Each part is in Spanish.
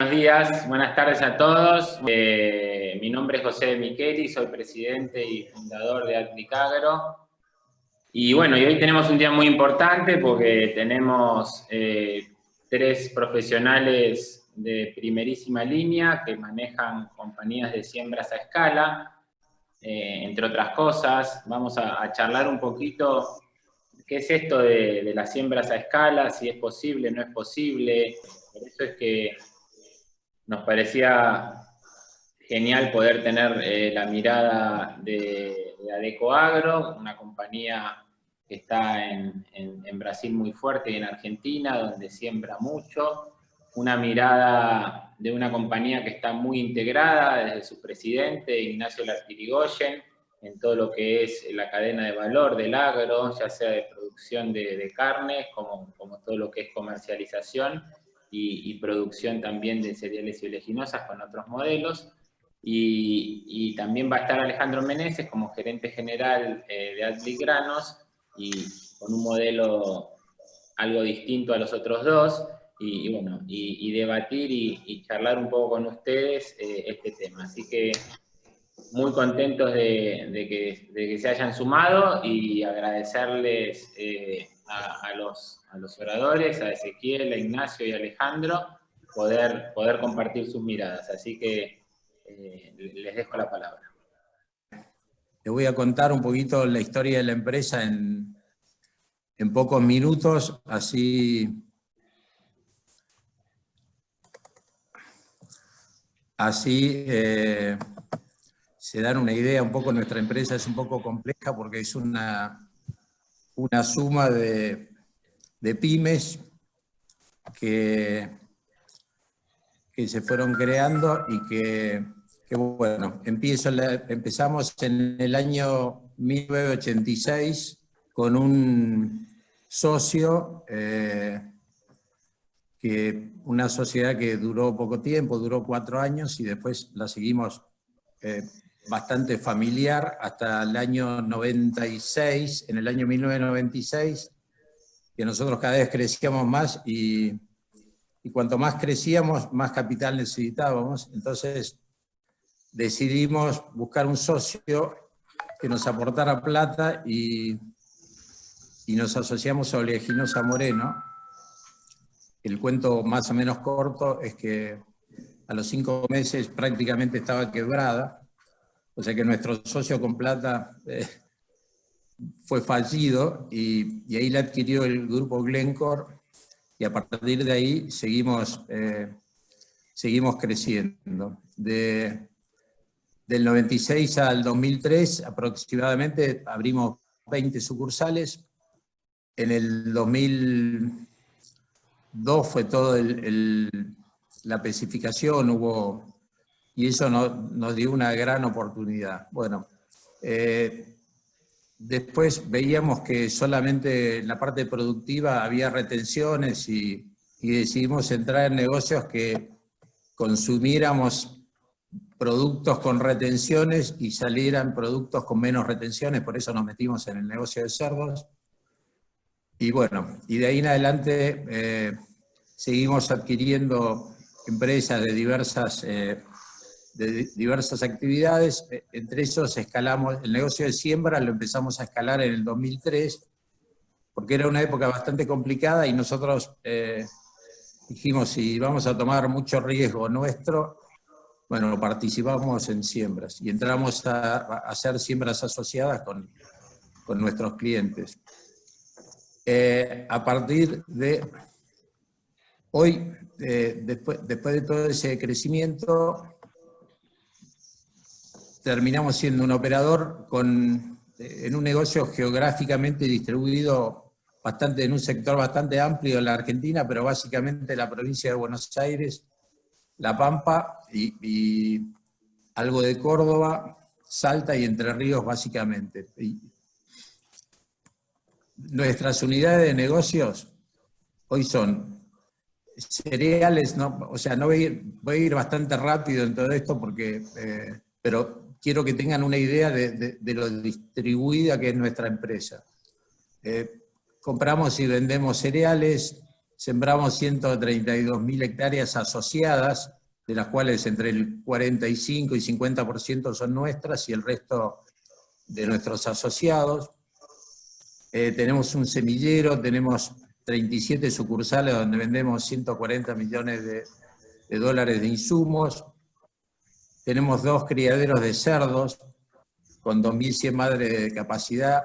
Buenos días, buenas tardes a todos. Mi nombre es José de Micheli, soy presidente y fundador de Adplicagro. Y bueno, y hoy tenemos un día muy importante porque tenemos tres profesionales de primerísima línea que manejan compañías de siembras a escala. Entre otras cosas, vamos a charlar un poquito qué es esto de las siembras a escala, si es posible, no es posible. Por eso es que nos parecía genial poder tener la mirada de Adecoagro, una compañía que está en Brasil muy fuerte y en Argentina, donde siembra mucho, una mirada de una compañía que está muy integrada desde su presidente, Ignacio Lartirigoyen, en todo lo que es la cadena de valor del agro, ya sea de producción de carnes, como todo lo que es comercialización, y producción también de cereales y oleaginosas con otros modelos. Y también va a estar Alejandro Meneses como gerente general de Adplicgranos y con un modelo algo distinto a los otros dos, y bueno, y debatir y charlar un poco con ustedes este tema. Así que muy contentos de que se hayan sumado y agradecerles a los oradores, a Ezequiel, a Ignacio y a Alejandro, poder compartir sus miradas. Así que les dejo la palabra. Te voy a contar un poquito la historia de la empresa en pocos minutos, así se dan una idea. Un poco nuestra empresa es un poco compleja porque es una suma de pymes que se fueron creando y que bueno, empezamos en el año 1986 con un socio, una sociedad que duró poco tiempo, duró 4 años, y después la seguimos bastante familiar hasta el año 96, en el año 1996, que nosotros cada vez crecíamos más y cuanto más crecíamos, más capital necesitábamos. Entonces decidimos buscar un socio que nos aportara plata y nos asociamos a Oleaginosa Moreno. El cuento más o menos corto es que a los 5 meses prácticamente estaba quebrada, o sea que nuestro socio con plata fue fallido, y ahí la adquirió el grupo Glencore, y a partir de ahí seguimos creciendo. Del 96 al 2003 aproximadamente abrimos 20 sucursales. En el 2002 fue todo la especificación, y eso nos dio una gran oportunidad. Bueno, después veíamos que solamente en la parte productiva había retenciones, y decidimos entrar en negocios que consumiéramos productos con retenciones y salieran productos con menos retenciones. Por eso nos metimos en el negocio de cerdos. Y bueno, y de ahí en adelante seguimos adquiriendo empresas de diversas actividades. Entre esos escalamos el negocio de siembra, lo empezamos a escalar en el 2003, porque era una época bastante complicada y nosotros dijimos, si vamos a tomar mucho riesgo nuestro, bueno, participamos en siembras y entramos a hacer siembras asociadas con nuestros clientes. A partir de hoy, después de todo ese crecimiento, terminamos siendo un operador en un negocio geográficamente distribuido en un sector bastante amplio de la Argentina, pero básicamente la provincia de Buenos Aires, La Pampa y algo de Córdoba, Salta y Entre Ríos básicamente. Nuestras unidades de negocios hoy son cereales, ¿no? O sea, voy a ir bastante rápido en todo esto pero quiero que tengan una idea de lo distribuida que es nuestra empresa. Compramos y vendemos cereales, sembramos 132.000 hectáreas asociadas, de las cuales entre el 45 y 50% son nuestras y el resto de nuestros asociados. Tenemos un semillero, tenemos 37 sucursales donde vendemos 140 millones de dólares de insumos. Tenemos 2 criaderos de cerdos con 2.100 madres de capacidad.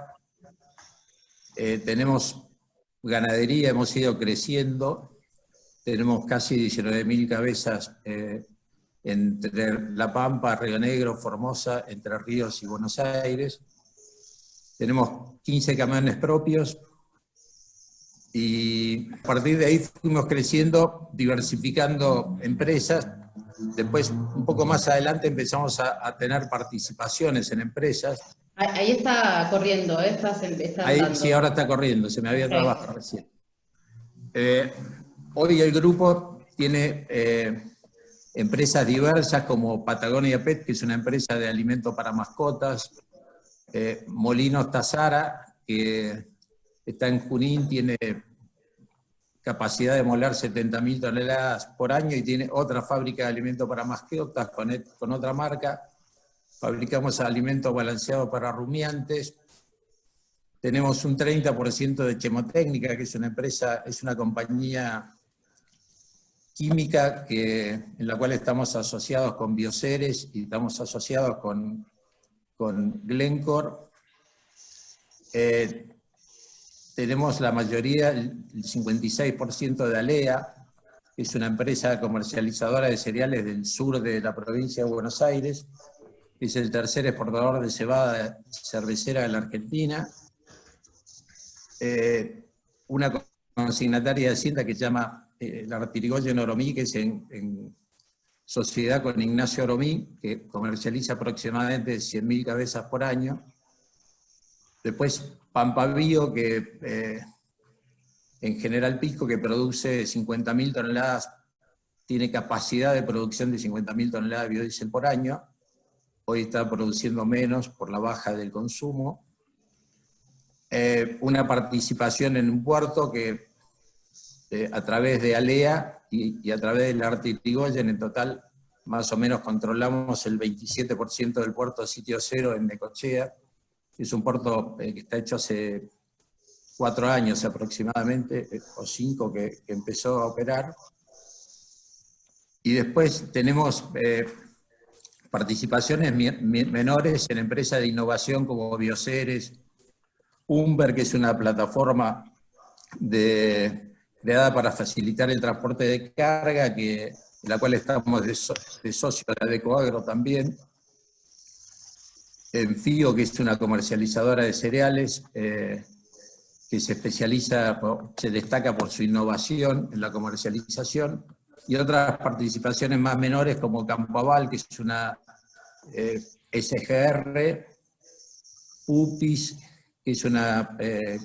Tenemos ganadería, hemos ido creciendo. Tenemos casi 19.000 cabezas entre La Pampa, Río Negro, Formosa, Entre Ríos y Buenos Aires. Tenemos 15 camiones propios y a partir de ahí fuimos creciendo, diversificando empresas. Después, un poco más adelante, empezamos a tener participaciones en empresas. Ahí está corriendo, está Ahí, andando. sí, ahora está corriendo, se me había Okay. trabajado recién. Hoy el grupo tiene empresas diversas como Patagonia Pet, que es una empresa de alimento para mascotas, Molinos Tazara, que está en Junín, tiene capacidad de moler 70.000 toneladas por año y tiene otra fábrica de alimento para mascotas con otra marca. Fabricamos alimento balanceado para rumiantes. Tenemos un 30% de Chemotécnica, que es una empresa, es una compañía química en la cual estamos asociados con Bioceres y estamos asociados con Glencore. Tenemos la mayoría, el 56% de Alea, que es una empresa comercializadora de cereales del sur de la provincia de Buenos Aires, que es el tercer exportador de cebada cervecera de la Argentina. Una consignataria de Hacienda que se llama la Artirigoyen Oromí, que es en sociedad con Ignacio Oromí, que comercializa aproximadamente 100.000 cabezas por año. Después Pampa Bio, que en General Pico, que produce 50.000 toneladas, tiene capacidad de producción de 50.000 toneladas de biodiesel por año. Hoy está produciendo menos por la baja del consumo. Una participación en un puerto que a través de Alea y a través del Artirigoyen, en total más o menos controlamos el 27% del puerto Sitio Cero en Necochea. Es un puerto que está hecho hace 4 años aproximadamente, o 5 que empezó a operar. Y después tenemos participaciones menores en empresas de innovación como Bioceres, Umber, que es una plataforma creada para facilitar el transporte de carga, en la cual estamos de socio de Adecoagro también. En FIO, que es una comercializadora de cereales, que se destaca por su innovación en la comercialización, y otras participaciones más menores como Campaval, que es una SGR, UPIS, que es una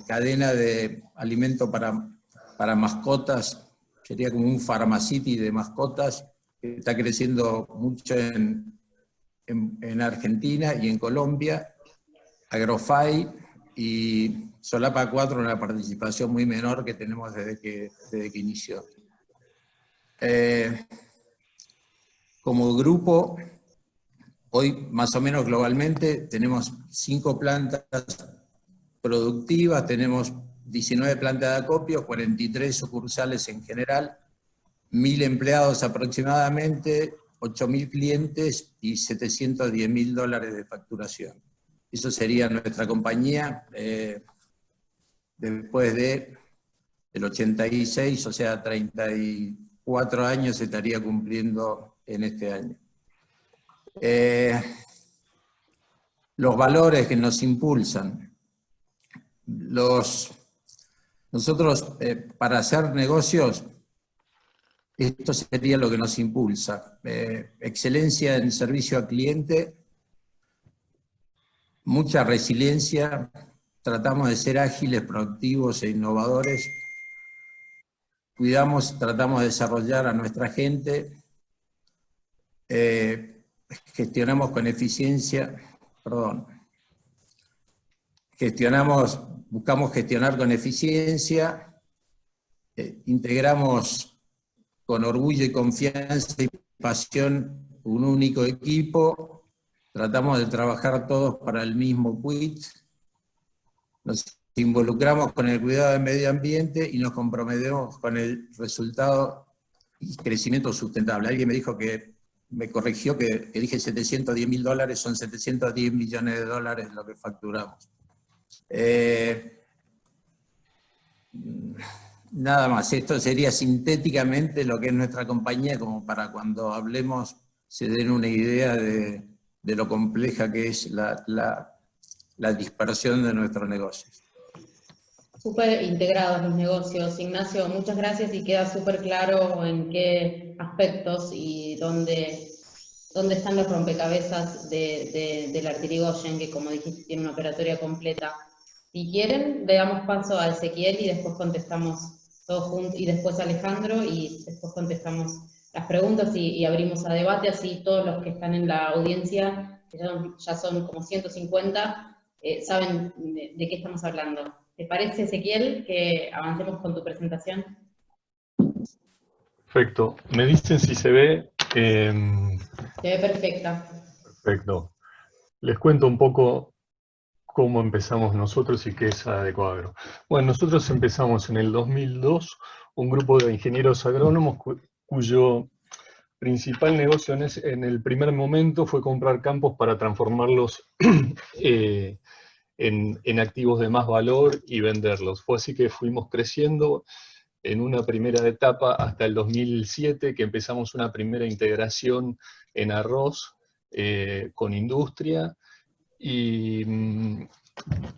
cadena de alimento para mascotas, sería como un Pharmacity de mascotas, que está creciendo mucho en Argentina y en Colombia, Agrofy y Solapa 4, una participación muy menor que tenemos desde que inició. Como grupo, hoy más o menos globalmente tenemos 5 plantas productivas, tenemos 19 plantas de acopio, 43 sucursales en general, 1.000 empleados aproximadamente, 8.000 clientes y $710.000 de facturación. Eso sería nuestra compañía después del 86, o sea, 34 años se estaría cumpliendo en este año. Los valores que nos impulsan. Nosotros, para hacer negocios, esto sería lo que nos impulsa. Excelencia en servicio al cliente, mucha resiliencia, tratamos de ser ágiles, proactivos e innovadores, tratamos de desarrollar a nuestra gente, gestionamos con eficiencia, buscamos gestionar con eficiencia, integramos con orgullo y confianza y pasión un único equipo, tratamos de trabajar todos para el mismo quit, nos involucramos con el cuidado del medio ambiente y nos comprometemos con el resultado y crecimiento sustentable. Alguien me dijo me corrigió que dije $710.000, son $710 millones lo que facturamos. Nada más, esto sería sintéticamente lo que es nuestra compañía, como para cuando hablemos se den una idea de lo compleja que es la dispersión de nuestros negocios. Súper integrados los negocios. Ignacio, muchas gracias y queda súper claro en qué aspectos y dónde están los rompecabezas del Artirigoyen, que como dijiste tiene una operatoria completa. Si quieren, le damos paso a Ezequiel y después contestamos todos juntos, y después a Alejandro, y después contestamos las preguntas y abrimos a debate, así todos los que están en la audiencia, que ya son como 150, saben de qué estamos hablando. ¿Te parece, Ezequiel, que avancemos con tu presentación? Perfecto. Me dicen si se ve. Se ve perfecta. Perfecto. Les cuento un poco cómo empezamos nosotros y qué es Adecoagro. Bueno, nosotros empezamos en el 2002, un grupo de ingenieros agrónomos cuyo principal negocio en el primer momento fue comprar campos para transformarlos en activos de más valor y venderlos. Fue así que fuimos creciendo en una primera etapa hasta el 2007, que empezamos una primera integración en arroz con industria, y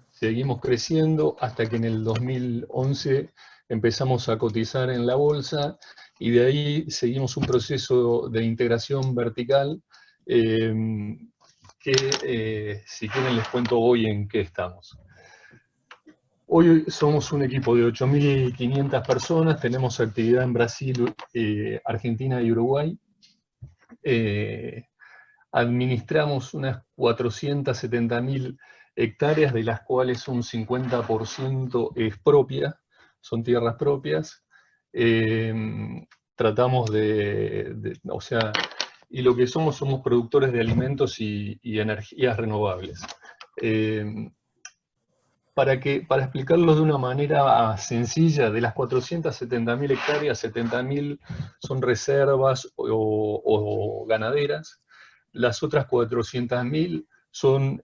seguimos creciendo hasta que en el 2011 empezamos a cotizar en la bolsa, y de ahí seguimos un proceso de integración vertical que si quieren les cuento hoy en qué estamos. Hoy somos un equipo de 8.500 personas, tenemos actividad en Brasil, Argentina y Uruguay. Administramos unas 470.000 hectáreas, de las cuales un 50% es propia, son tierras propias. Tratamos o sea, y lo que somos productores de alimentos y energías renovables. Para explicarlo de una manera sencilla, de las 470.000 hectáreas, 70.000 son reservas o ganaderas, las otras 400.000 son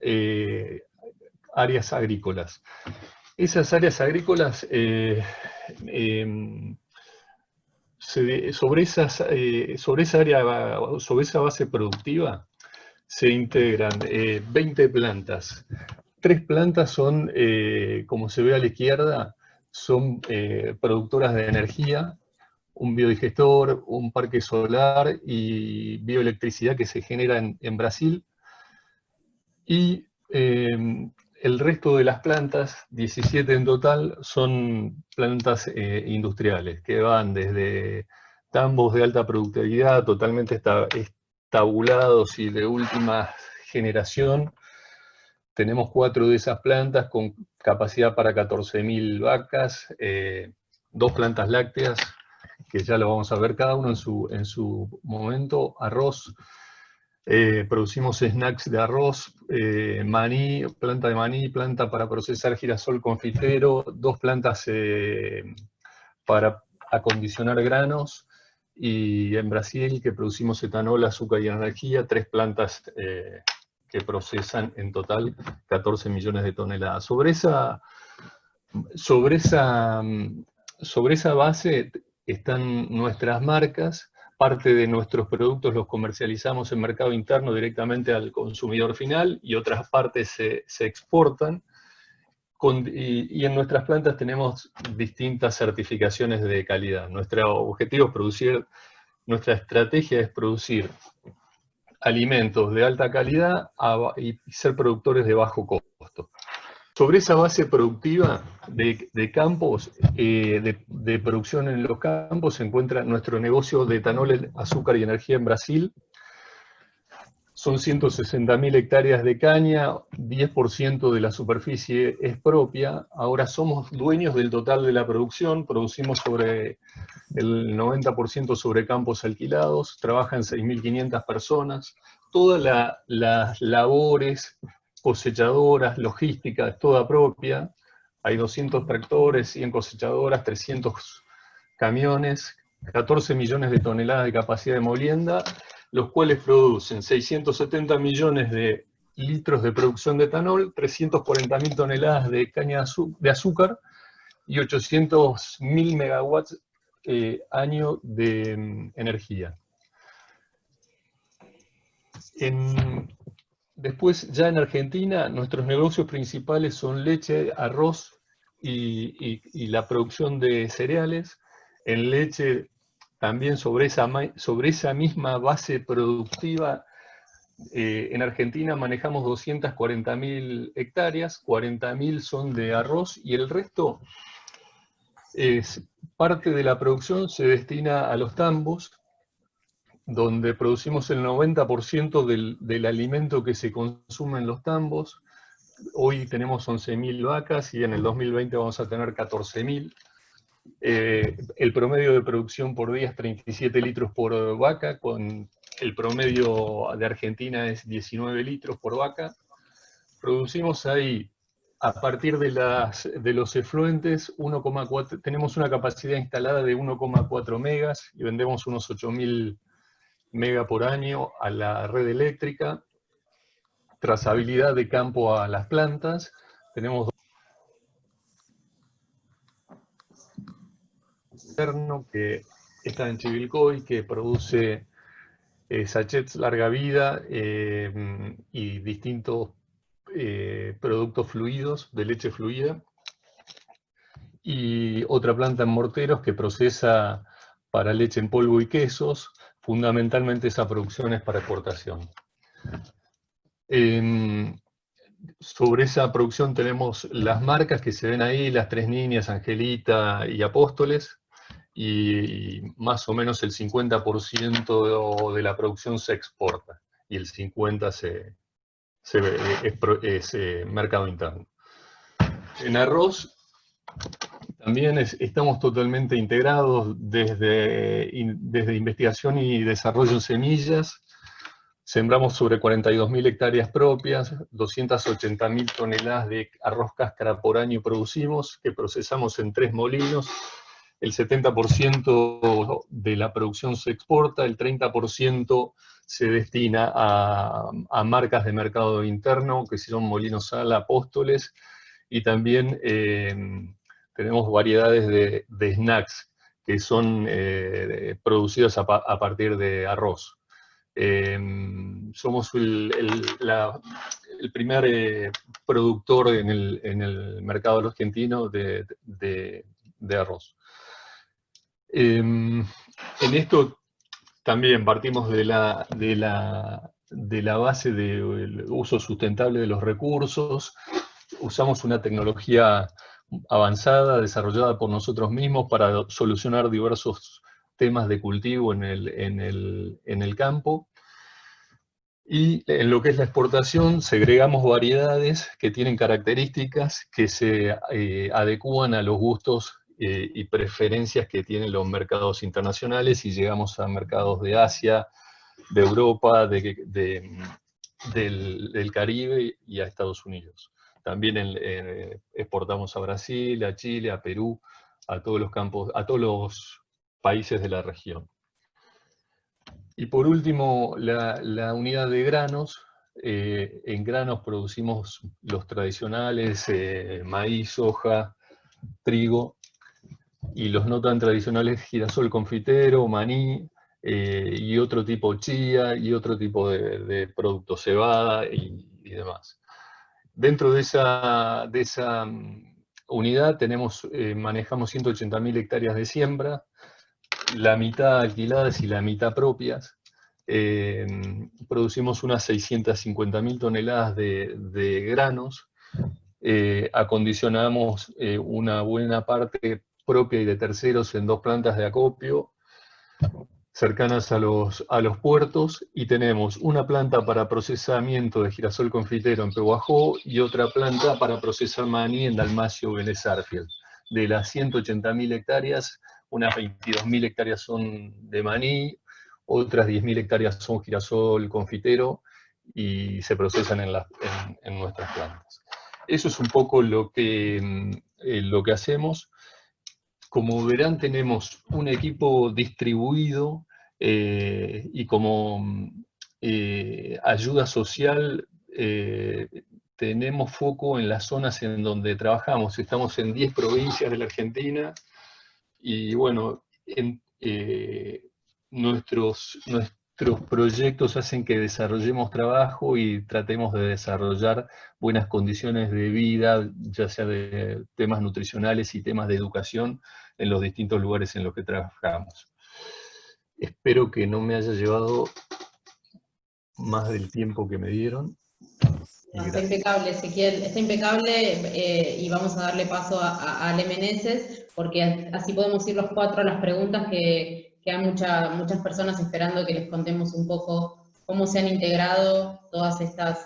áreas agrícolas. Esas áreas agrícolas, sobre esa base productiva, se integran 20 plantas. 3 plantas son, como se ve a la izquierda, son productoras de energía, un biodigestor, un parque solar y bioelectricidad que se genera en Brasil. Y el resto de las plantas, 17 en total, son plantas industriales, que van desde tambos de alta productividad, totalmente estabulados y de última generación. Tenemos 4 de esas plantas con capacidad para 14.000 vacas, 2 plantas lácteas, que ya lo vamos a ver cada uno en su momento, arroz, producimos snacks de arroz, maní, planta de maní, planta para procesar girasol confitero, 2 plantas para acondicionar granos, y en Brasil que producimos etanol, azúcar y energía, 3 plantas que procesan en total 14 millones de toneladas. Sobre esa base están nuestras marcas. Parte de nuestros productos los comercializamos en mercado interno directamente al consumidor final, y otras partes se exportan. Y en nuestras plantas tenemos distintas certificaciones de calidad. Nuestro objetivo es producir, nuestra estrategia es producir alimentos de alta calidad y ser productores de bajo costo. Sobre esa base productiva de campos, de producción en los campos, se encuentra nuestro negocio de etanol, azúcar y energía en Brasil. Son 160.000 hectáreas de caña, 10% de la superficie es propia. Ahora somos dueños del total de la producción, producimos sobre el 90% sobre campos alquilados, trabajan 6.500 personas. Todas las labores, cosechadoras, logística, es toda propia. Hay 200 tractores, 100 cosechadoras, 300 camiones, 14 millones de toneladas de capacidad de molienda, los cuales producen 670 millones de litros de producción de etanol, 340.000 toneladas de caña de azúcar y 800.000 megawatts año de energía. Después, ya en Argentina, nuestros negocios principales son leche, arroz y la producción de cereales. En leche, también sobre esa misma base productiva, en Argentina manejamos 240.000 hectáreas, 40.000 son de arroz y el resto, parte de la producción se destina a los tambos, donde producimos el 90% del alimento que se consume en los tambos. Hoy tenemos 11.000 vacas y en el 2020 vamos a tener 14.000. El promedio de producción por día es 37 litros por vaca, con el promedio de Argentina es 19 litros por vaca. Producimos ahí, a partir de los efluentes, tenemos una capacidad instalada de 1,4 megas y vendemos unos 8.000 mega por año a la red eléctrica, trazabilidad de campo a las plantas, tenemos que está en Chivilcoy, que produce sachets larga vida y distintos productos fluidos, de leche fluida, y otra planta en Morteros que procesa para leche en polvo y quesos. Fundamentalmente esa producción es para exportación. Sobre esa producción tenemos las marcas que se ven ahí, las Tres Niñas, Angelita y Apóstoles, y más o menos el 50% de la producción se exporta, y el 50% es mercado interno. En arroz también estamos totalmente integrados desde investigación y desarrollo en semillas. Sembramos sobre 42.000 hectáreas propias, 280.000 toneladas de arroz cáscara por año producimos, que procesamos en 3 molinos. El 70% de la producción se exporta, el 30% se destina a marcas de mercado interno, que son Molinos Sala, Apóstoles, y también tenemos variedades de snacks que son producidos a partir de arroz. Somos el primer productor en el mercado argentino de arroz. En esto también partimos de la base del uso sustentable de los recursos. Usamos una tecnología avanzada, desarrollada por nosotros mismos para solucionar diversos temas de cultivo en el campo. Y en lo que es la exportación, segregamos variedades que tienen características que se adecúan a los gustos y preferencias que tienen los mercados internacionales, y llegamos a mercados de Asia, de Europa, del Caribe y a Estados Unidos. También exportamos a Brasil, a Chile, a Perú, a todos los países de la región. Y por último, la unidad de granos. En granos producimos los tradicionales, maíz, soja, trigo, y los no tan tradicionales, girasol confitero, maní, y otro tipo chía, y otro tipo de productos, cebada y demás. Dentro de esa unidad manejamos 180.000 hectáreas de siembra, la mitad alquiladas y la mitad propias. Producimos unas 650.000 toneladas de granos. Acondicionamos una buena parte propia y de terceros en 2 plantas de acopio. cercanas a los puertos, y tenemos una planta para procesamiento de girasol confitero en Pehuajó y otra planta para procesar maní en Dalmacio, Vélez Sarsfield. De las 180.000 hectáreas, unas 22.000 hectáreas son de maní, otras 10.000 hectáreas son girasol confitero y se procesan en nuestras plantas. Eso es un poco lo que hacemos. Como verán, tenemos un equipo distribuido y como ayuda social tenemos foco en las zonas en donde trabajamos. Estamos en 10 provincias de la Argentina y bueno, nuestros proyectos hacen que desarrollemos trabajo y tratemos de desarrollar buenas condiciones de vida, ya sea de temas nutricionales y temas de educación en los distintos lugares en los que trabajamos. Espero que no me haya llevado más del tiempo que me dieron. Está impecable, Ezequiel, está impecable, y vamos a darle paso a Ale Meneses, porque así podemos ir los cuatro a las preguntas que hay muchas personas esperando que les contemos un poco cómo se han integrado todas estos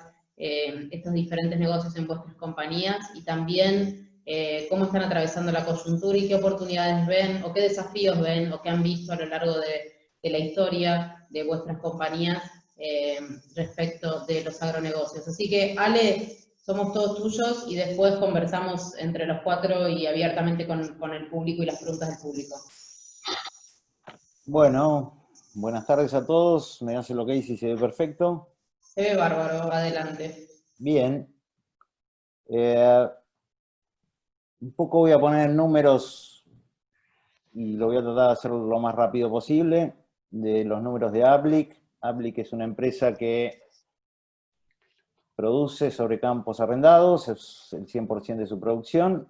diferentes negocios en vuestras compañías, y también cómo están atravesando la coyuntura y qué oportunidades ven, o qué desafíos ven, o qué han visto a lo largo de la historia de vuestras compañías respecto de los agronegocios. Así que, Ale, somos todos tuyos y después conversamos entre los cuatro y abiertamente con el público y las preguntas del público. Bueno, buenas tardes a todos. Me hace lo que hice y se ve perfecto. Se ve bárbaro, adelante. Bien. Un poco voy a poner números y lo voy a tratar de hacer lo más rápido posible, de los números de Ablic. Ablic es una empresa que produce sobre campos arrendados, es el 100% de su producción.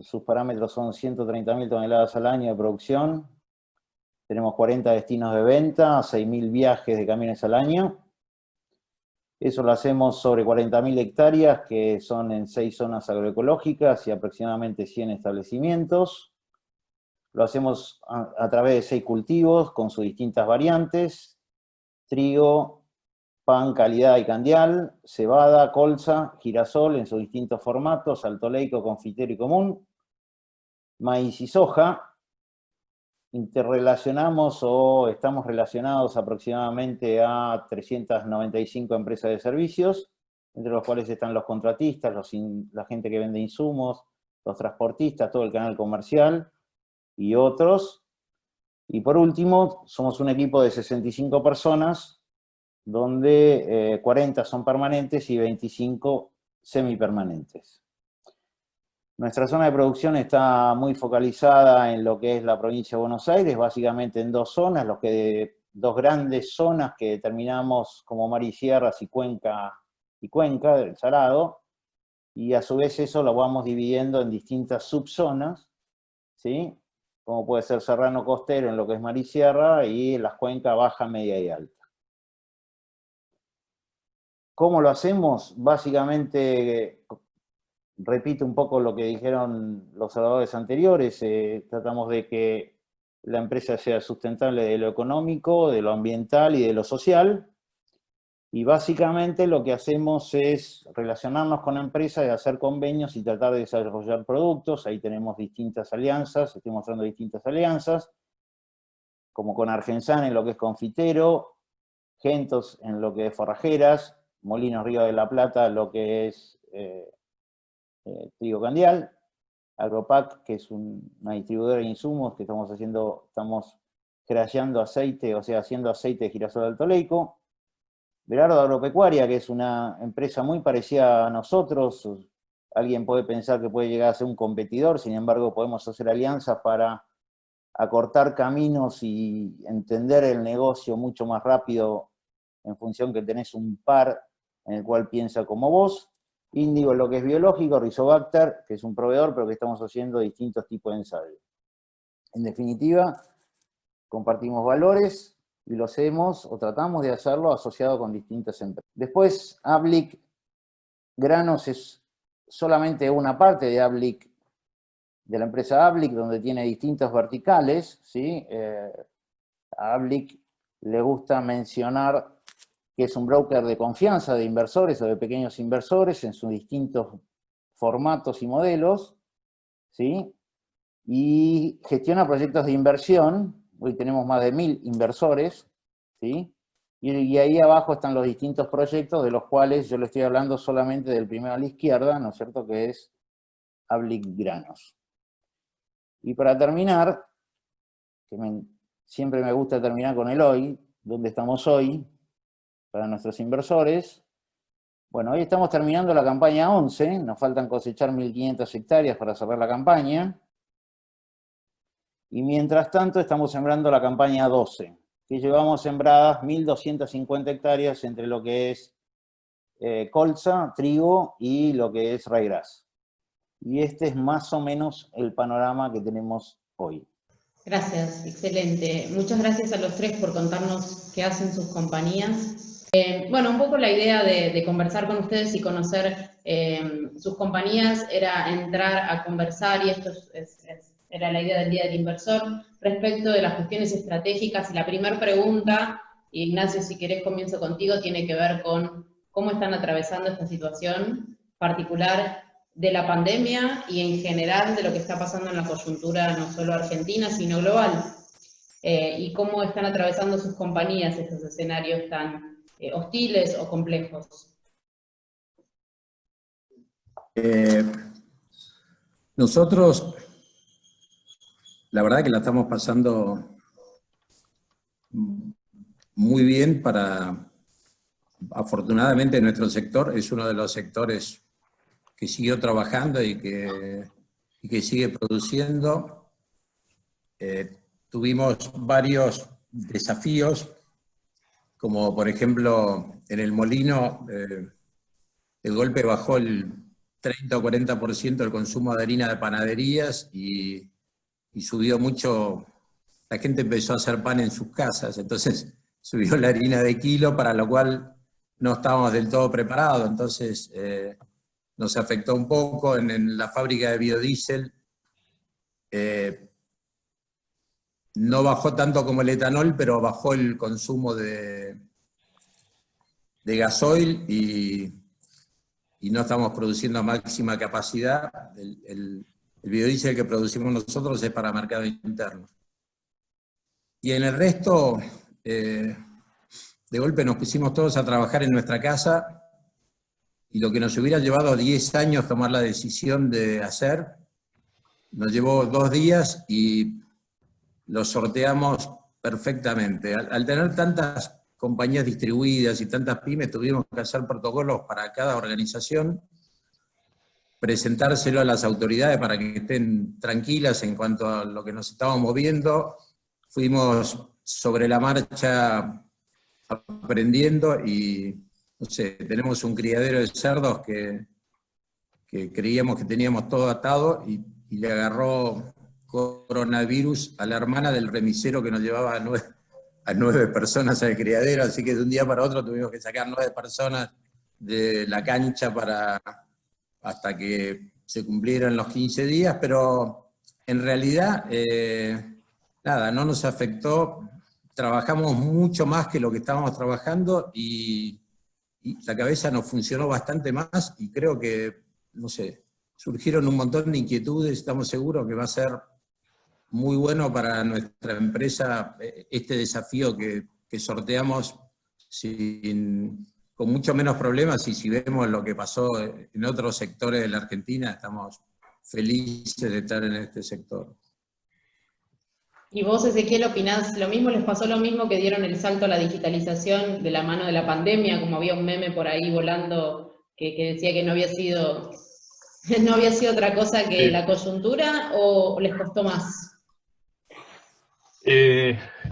Sus parámetros son 130.000 toneladas al año de producción. Tenemos 40 destinos de venta, 6.000 viajes de camiones al año. Eso lo hacemos sobre 40.000 hectáreas, que son en 6 zonas agroecológicas y aproximadamente 100 establecimientos. Lo hacemos a través de 6 cultivos con sus distintas variantes: trigo, pan, calidad y candial, cebada, colza, girasol en sus distintos formatos, alto leico, confitero y común, maíz y soja. Interrelacionamos o estamos relacionados aproximadamente a 395 empresas de servicios, entre los cuales están los contratistas, la gente que vende insumos, los transportistas, todo el canal comercial y otros. Y por último, somos un equipo de 65 personas, donde 40 son permanentes y 25 semipermanentes. Nuestra zona de producción está muy focalizada en lo que es la provincia de Buenos Aires, básicamente en 2 zonas, dos grandes zonas que determinamos como Mar y Sierras y Cuenca del Salado, y a su vez eso lo vamos dividiendo en distintas subzonas, ¿sí? Como puede ser Serrano Costero en lo que es Mar y Sierra, y las cuencas baja, media y alta. ¿Cómo lo hacemos? Básicamente, repito un poco lo que dijeron los oradores anteriores, tratamos de que la empresa sea sustentable de lo económico, de lo ambiental y de lo social, y básicamente lo que hacemos es relacionarnos con la empresa y hacer convenios y tratar de desarrollar productos. Ahí tenemos distintas alianzas, estoy mostrando distintas alianzas, como con Argensan en lo que es confitero, Gentos en lo que es forrajeras, Molinos Río de la Plata en lo que es trigo candial, Agropac, que es una distribuidora de insumos que estamos crashando aceite, o sea, haciendo aceite de girasol de alto leico, Berardo Agropecuaria, que es una empresa muy parecida a nosotros. Alguien puede pensar que puede llegar a ser un competidor, sin embargo podemos hacer alianzas para acortar caminos y entender el negocio mucho más rápido en función que tenés un par en el cual piensa como vos. Índigo, lo que es biológico, Rizobacter, que es un proveedor, pero que estamos haciendo distintos tipos de ensayos. En definitiva, compartimos valores y lo hacemos, o tratamos de hacerlo, asociado con distintas empresas. Después, Ablic Granos es solamente una parte de Ablic, de la empresa Ablic, donde tiene distintas verticales, ¿sí? a Ablic le gusta mencionar que es un broker de confianza de inversores o de pequeños inversores en sus distintos formatos y modelos, ¿sí? Y gestiona proyectos de inversión. Hoy tenemos más de 1000 inversores, ¿sí? Y ahí abajo están los distintos proyectos, de los cuales yo le estoy hablando solamente del primero a la izquierda, ¿no es cierto?, que es Ablic Granos. Y para terminar, siempre me gusta terminar con el hoy, ¿dónde estamos hoy? Para nuestros inversores. Bueno, hoy estamos terminando la campaña 11, nos faltan cosechar 1500 hectáreas para cerrar la campaña. Y mientras tanto estamos sembrando la campaña 12, que llevamos sembradas 1250 hectáreas entre lo que es colza, trigo y lo que es ryegrass. Y este es más o menos el panorama que tenemos hoy. Gracias, excelente. Muchas gracias a los tres por contarnos qué hacen sus compañías. Bueno, un poco la idea de conversar con ustedes y conocer sus compañías era entrar a conversar, y esto era la idea del Día del Inversor, respecto de las cuestiones estratégicas. Y la primera pregunta, Ignacio, si querés comienzo contigo, tiene que ver con cómo están atravesando esta situación particular de la pandemia y en general de lo que está pasando en la coyuntura no solo argentina, sino global. Y cómo están atravesando sus compañías estos escenarios tan hostiles o complejos. Nosotros, la verdad que la estamos pasando muy bien afortunadamente nuestro sector es uno de los sectores que siguió trabajando y que sigue produciendo. Tuvimos varios desafíos, como por ejemplo en el molino, de golpe bajó el 30 o 40% el consumo de harina de panaderías y subió mucho, la gente empezó a hacer pan en sus casas, entonces subió la harina de kilo, para lo cual no estábamos del todo preparados, entonces nos afectó un poco en la fábrica de biodiesel. No bajó tanto como el etanol, pero bajó el consumo de gasoil y no estamos produciendo a máxima capacidad. El biodiesel que producimos nosotros es para mercado interno. Y en el resto, de golpe nos pusimos todos a trabajar en nuestra casa, y lo que nos hubiera llevado 10 años tomar la decisión de hacer, nos llevó 2 días y lo sorteamos perfectamente. Al tener tantas compañías distribuidas y tantas pymes, tuvimos que hacer protocolos para cada organización, presentárselo a las autoridades para que estén tranquilas en cuanto a lo que nos estábamos moviendo. Fuimos sobre la marcha aprendiendo y, no sé, tenemos un criadero de cerdos que creíamos que teníamos todo atado y le agarró coronavirus a la hermana del remisero que nos llevaba a 9 personas al criadero, así que de un día para otro tuvimos que sacar 9 personas de la cancha hasta que se cumplieron los 15 días, pero en realidad, nada, no nos afectó, trabajamos mucho más que lo que estábamos trabajando y la cabeza nos funcionó bastante más y creo que, no sé, surgieron un montón de inquietudes, estamos seguros que va a ser muy bueno para nuestra empresa este desafío que sorteamos con mucho menos problemas, y si vemos lo que pasó en otros sectores de la Argentina, estamos felices de estar en este sector. ¿Y vos, Ezequiel, opinás lo mismo? ¿Les pasó lo mismo, que dieron el salto a la digitalización de la mano de la pandemia, como había un meme por ahí volando que decía que no había sido otra cosa que la coyuntura, o les costó más?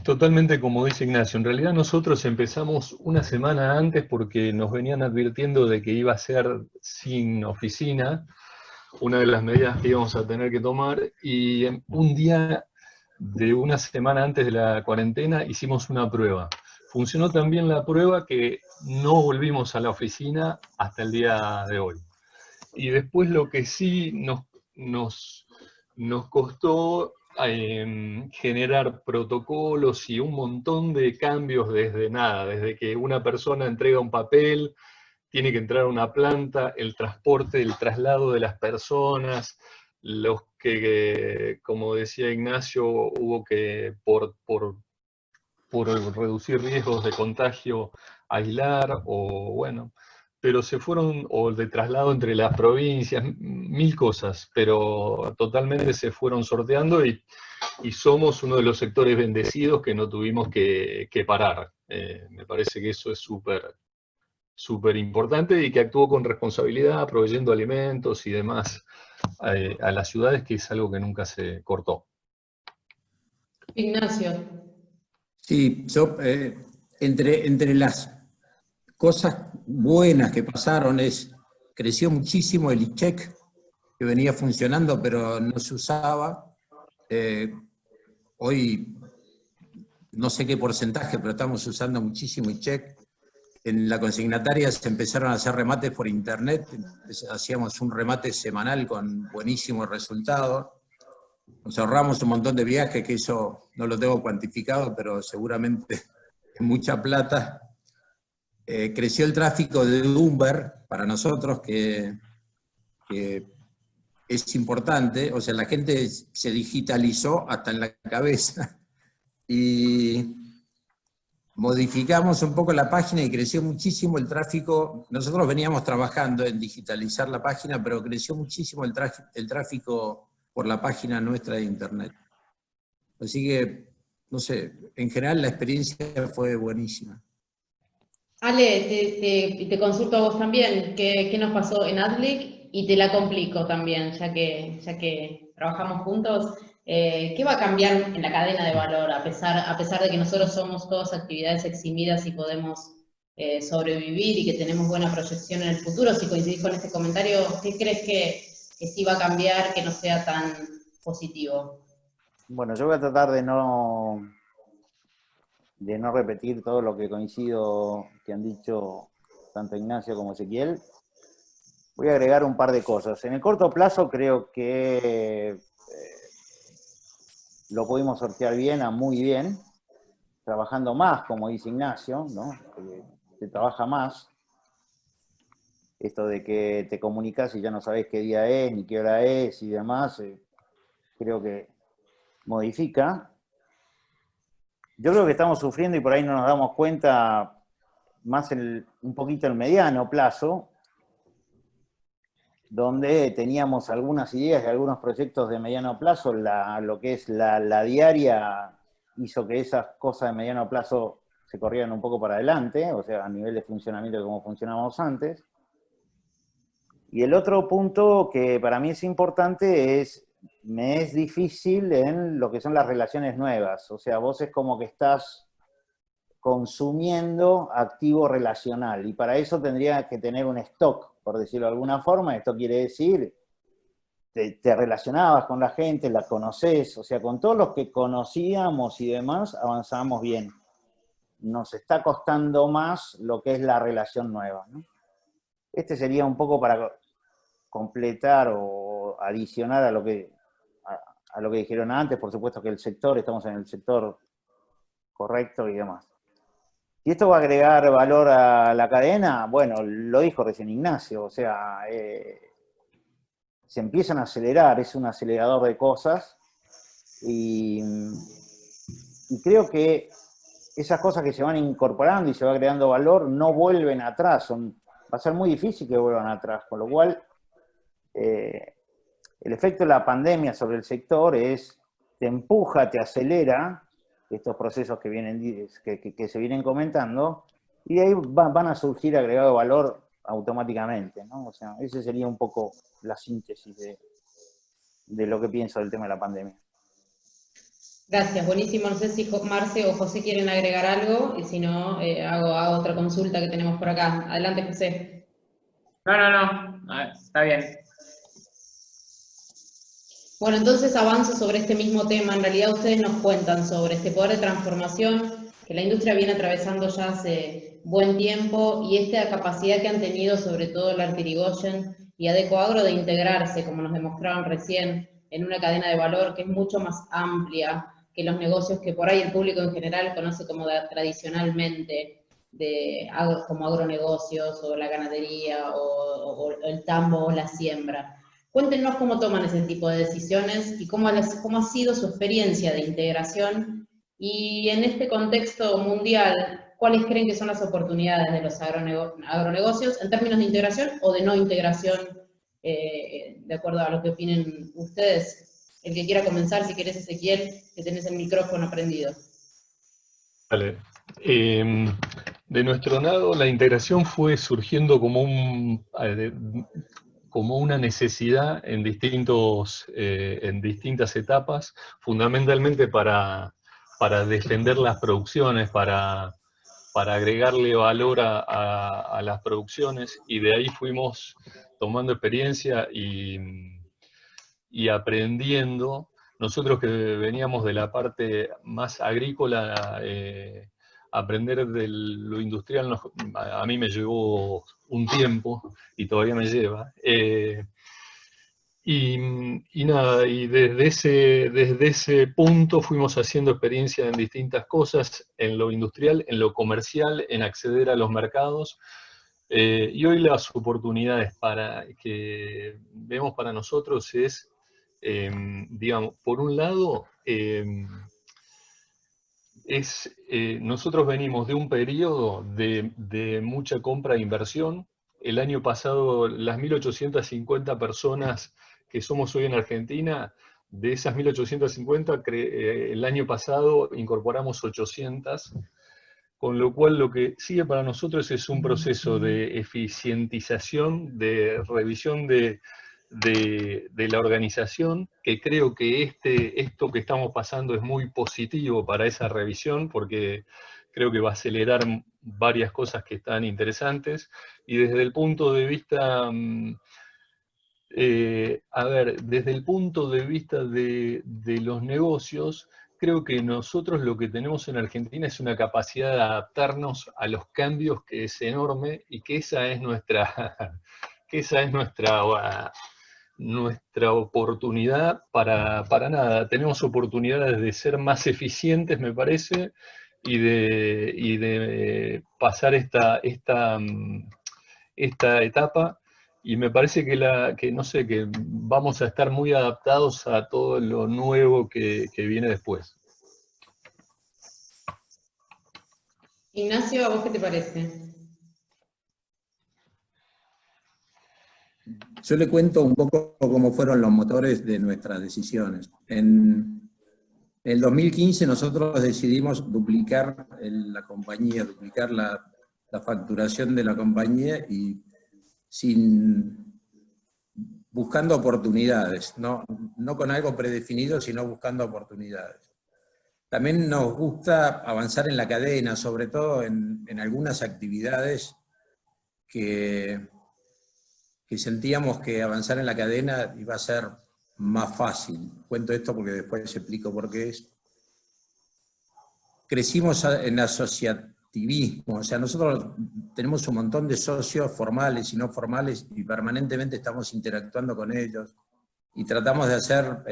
Totalmente como dice Ignacio. En realidad nosotros empezamos una semana antes porque nos venían advirtiendo de que iba a ser sin oficina, una de las medidas que íbamos a tener que tomar, y un día de una semana antes de la cuarentena hicimos una prueba. Funcionó tan bien la prueba que no volvimos a la oficina hasta el día de hoy. Y después lo que sí nos costó generar protocolos y un montón de cambios desde nada, desde que una persona entrega un papel, tiene que entrar a una planta, el transporte, el traslado de las personas, los que, como decía Ignacio, hubo que, por reducir riesgos de contagio, aislar, o bueno, pero se fueron, o de traslado entre las provincias, mil cosas, pero totalmente se fueron sorteando y somos uno de los sectores bendecidos que no tuvimos que parar. Me parece que eso es súper importante y que actuó con responsabilidad, proveyendo alimentos y demás a las ciudades, que es algo que nunca se cortó. Ignacio. Sí, yo, entre las cosas buenas que pasaron creció muchísimo el ICHEC, que venía funcionando pero no se usaba. Hoy no sé qué porcentaje, pero estamos usando muchísimo ICHEC. En la consignataria se empezaron a hacer remates por internet, hacíamos un remate semanal con buenísimos resultados. Nos ahorramos un montón de viajes, que eso no lo tengo cuantificado, pero seguramente es mucha plata. Creció el tráfico de Uber para nosotros, que es importante, o sea, la gente se digitalizó hasta en la cabeza, y modificamos un poco la página y creció muchísimo el tráfico. Nosotros veníamos trabajando en digitalizar la página, pero creció muchísimo el tráfico por la página nuestra de internet. Así que, no sé, en general la experiencia fue buenísima. Ale, te consulto a vos también, ¿qué nos pasó en Adlic? Y te la complico también, ya que trabajamos juntos. ¿Qué va a cambiar en la cadena de valor, a pesar de que nosotros somos todas actividades eximidas y podemos sobrevivir y que tenemos buena proyección en el futuro? Si coincidís con este comentario, ¿qué crees que sí va a cambiar, que no sea tan positivo? Bueno, yo voy a tratar de no repetir todo lo que coincido que han dicho tanto Ignacio como Ezequiel. Voy a agregar un par de cosas. En el corto plazo creo que lo pudimos sortear bien a muy bien, trabajando más, como dice Ignacio, ¿no? Se trabaja más. Esto de que te comunicas y ya no sabes qué día es, ni qué hora es y demás, creo que modifica. Yo creo que estamos sufriendo, y por ahí no nos damos cuenta, más un poquito el mediano plazo, donde teníamos algunas ideas y algunos proyectos de mediano plazo. Lo que es la diaria hizo que esas cosas de mediano plazo se corrieran un poco para adelante, o sea, a nivel de funcionamiento de cómo funcionábamos antes. Y el otro punto que para mí es importante me es difícil en lo que son las relaciones nuevas. O sea, vos es como que estás consumiendo activo relacional, y para eso tendría que tener un stock, por decirlo de alguna forma. Esto quiere decir, te relacionabas con la gente, la conocés, o sea, con todos los que conocíamos y demás, avanzábamos bien. Nos está costando más lo que es la relación nueva, ¿no? Este sería un poco para completar o adicionar a lo que dijeron antes. Por supuesto que estamos en el sector correcto y demás. ¿Y esto va a agregar valor a la cadena? Bueno, lo dijo recién Ignacio, o sea, se empiezan a acelerar, es un acelerador de cosas, y creo que esas cosas que se van incorporando y se va agregando valor no vuelven atrás, va a ser muy difícil que vuelvan atrás, con lo cual el efecto de la pandemia sobre el sector te empuja, te acelera estos procesos que se vienen comentando, y de ahí van a surgir agregado de valor automáticamente, ¿no? O sea, esa sería un poco la síntesis de lo que pienso del tema de la pandemia. Gracias, buenísimo. No sé si Marce o José quieren agregar algo, y si no, hago otra consulta que tenemos por acá. Adelante, José. No, está bien. Bueno, entonces avanzo sobre este mismo tema. En realidad ustedes nos cuentan sobre este poder de transformación que la industria viene atravesando ya hace buen tiempo, y esta capacidad que han tenido sobre todo la Artirigoyen y Adecoagro de integrarse, como nos demostraron recién, en una cadena de valor que es mucho más amplia que los negocios que por ahí el público en general conoce como tradicionalmente, como agronegocios, o la ganadería, o el tambo, o la siembra. Cuéntenos cómo toman ese tipo de decisiones y cómo ha sido su experiencia de integración, y en este contexto mundial, ¿cuáles creen que son las oportunidades de los agronegocios en términos de integración o de no integración, de acuerdo a lo que opinen ustedes? El que quiera comenzar, si querés, Ezequiel, que tenés el micrófono prendido. Vale. De nuestro lado, la integración fue surgiendo como una necesidad en distintas etapas, fundamentalmente para defender las producciones, para agregarle valor a las producciones, y de ahí fuimos tomando experiencia y aprendiendo. Nosotros que veníamos de la parte más agrícola, aprender de lo industrial a mí me llevó un tiempo, y todavía me lleva. Y nada, y desde ese punto fuimos haciendo experiencia en distintas cosas, en lo industrial, en lo comercial, en acceder a los mercados. Y hoy las oportunidades que vemos para nosotros es, digamos, por un lado, nosotros venimos de un periodo de mucha compra e inversión. El año pasado, las 1.850 personas que somos hoy en Argentina, de esas 1.850, el año pasado incorporamos 800, con lo cual lo que sigue para nosotros es un proceso de eficientización, de revisión de la organización, que creo que esto que estamos pasando es muy positivo para esa revisión, porque creo que va a acelerar varias cosas que están interesantes. Y desde el punto de vista, desde el punto de vista de los negocios, creo que nosotros lo que tenemos en Argentina es una capacidad de adaptarnos a los cambios que es enorme, y que esa es nuestra oportunidad para nada. Tenemos oportunidades de ser más eficientes, me parece, y de pasar esta etapa, y me parece que no sé, que vamos a estar muy adaptados a todo lo nuevo que viene después. Ignacio, ¿a vos qué te parece? Yo le cuento un poco cómo fueron los motores de nuestras decisiones. En el 2015 nosotros decidimos duplicar la compañía, duplicar la facturación de la compañía, y buscando oportunidades, no con algo predefinido, sino buscando oportunidades. También nos gusta avanzar en la cadena, sobre todo en algunas actividades que sentíamos que avanzar en la cadena iba a ser más fácil. Cuento esto porque después explico por qué es. Crecimos en asociativismo, o sea, nosotros tenemos un montón de socios formales y no formales, y permanentemente estamos interactuando con ellos, y tratamos de hacer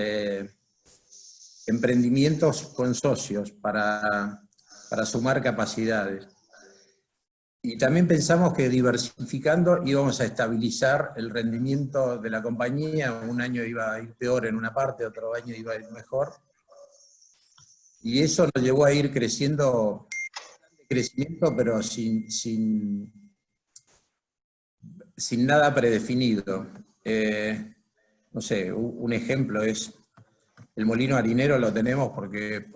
emprendimientos con socios para sumar capacidades. Y también pensamos que diversificando íbamos a estabilizar el rendimiento de la compañía. Un año iba a ir peor en una parte, otro año iba a ir mejor. Y eso nos llevó a ir creciendo, pero sin nada predefinido. No sé, un ejemplo es el molino harinero. Lo tenemos porque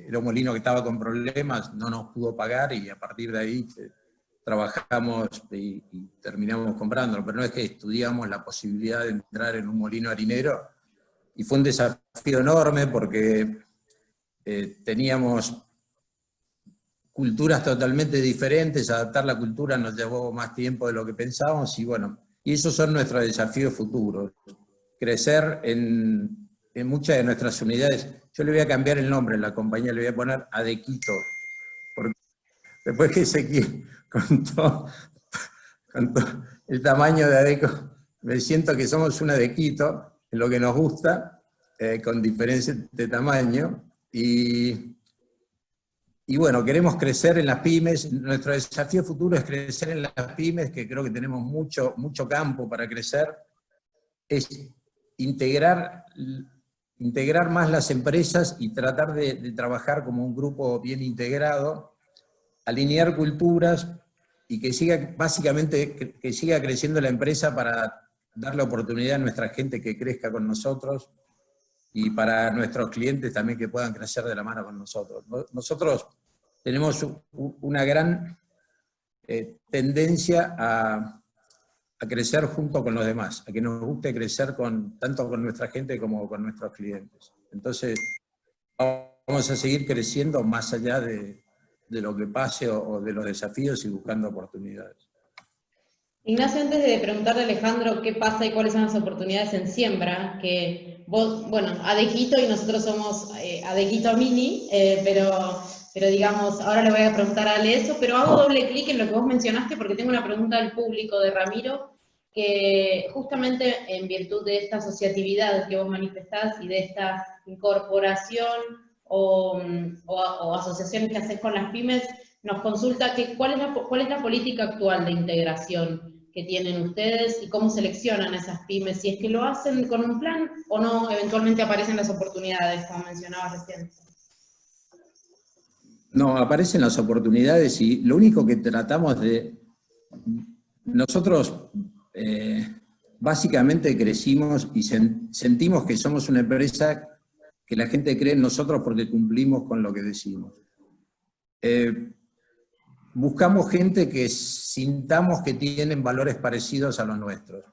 era un molino que estaba con problemas, no nos pudo pagar, y a partir de ahí trabajamos y terminamos comprándolo, pero no es que estudiamos la posibilidad de entrar en un molino harinero, y fue un desafío enorme porque teníamos culturas totalmente diferentes. Adaptar la cultura nos llevó más tiempo de lo que pensábamos, y bueno, y esos son nuestros desafíos futuros. Crecer en muchas de nuestras unidades. Yo le voy a cambiar el nombre en la compañía, le voy a poner Adequito, porque después que Ezequiel contó el tamaño de Adeco, me siento que somos un Adequito en lo que nos gusta, con diferencia de tamaño, y bueno, queremos crecer en las pymes. Nuestro desafío futuro es crecer en las pymes, que creo que tenemos mucho campo para crecer. Es integrar más las empresas y tratar de trabajar como un grupo bien integrado, alinear culturas y que siga, básicamente, que siga creciendo la empresa para darle oportunidad a nuestra gente que crezca con nosotros y para nuestros clientes también que puedan crecer de la mano con nosotros. Nosotros tenemos una gran tendencia a crecer junto con los demás, a que nos guste crecer tanto con nuestra gente como con nuestros clientes. Entonces, vamos a seguir creciendo más allá de lo que pase o de los desafíos y buscando oportunidades. Ignacio, antes de preguntarle a Alejandro qué pasa y cuáles son las oportunidades en Siembra, que vos, bueno, Adejito y nosotros somos Adejito Mini, pero digamos, ahora le voy a preguntar a Ale eso, pero hago doble clic en lo que vos mencionaste porque tengo una pregunta del público de Ramiro, que justamente en virtud de esta asociatividad que vos manifestás y de esta incorporación o asociaciones que haces con las pymes, nos consulta cuál es la política actual de integración que tienen ustedes y cómo seleccionan esas pymes, si es que lo hacen con un plan o no, eventualmente aparecen las oportunidades, como mencionabas recién. No, aparecen las oportunidades y lo único que tratamos de... Nosotros básicamente crecimos y sentimos que somos una empresa que la gente cree en nosotros porque cumplimos con lo que decimos. Buscamos gente que sintamos que tienen valores parecidos a los nuestros,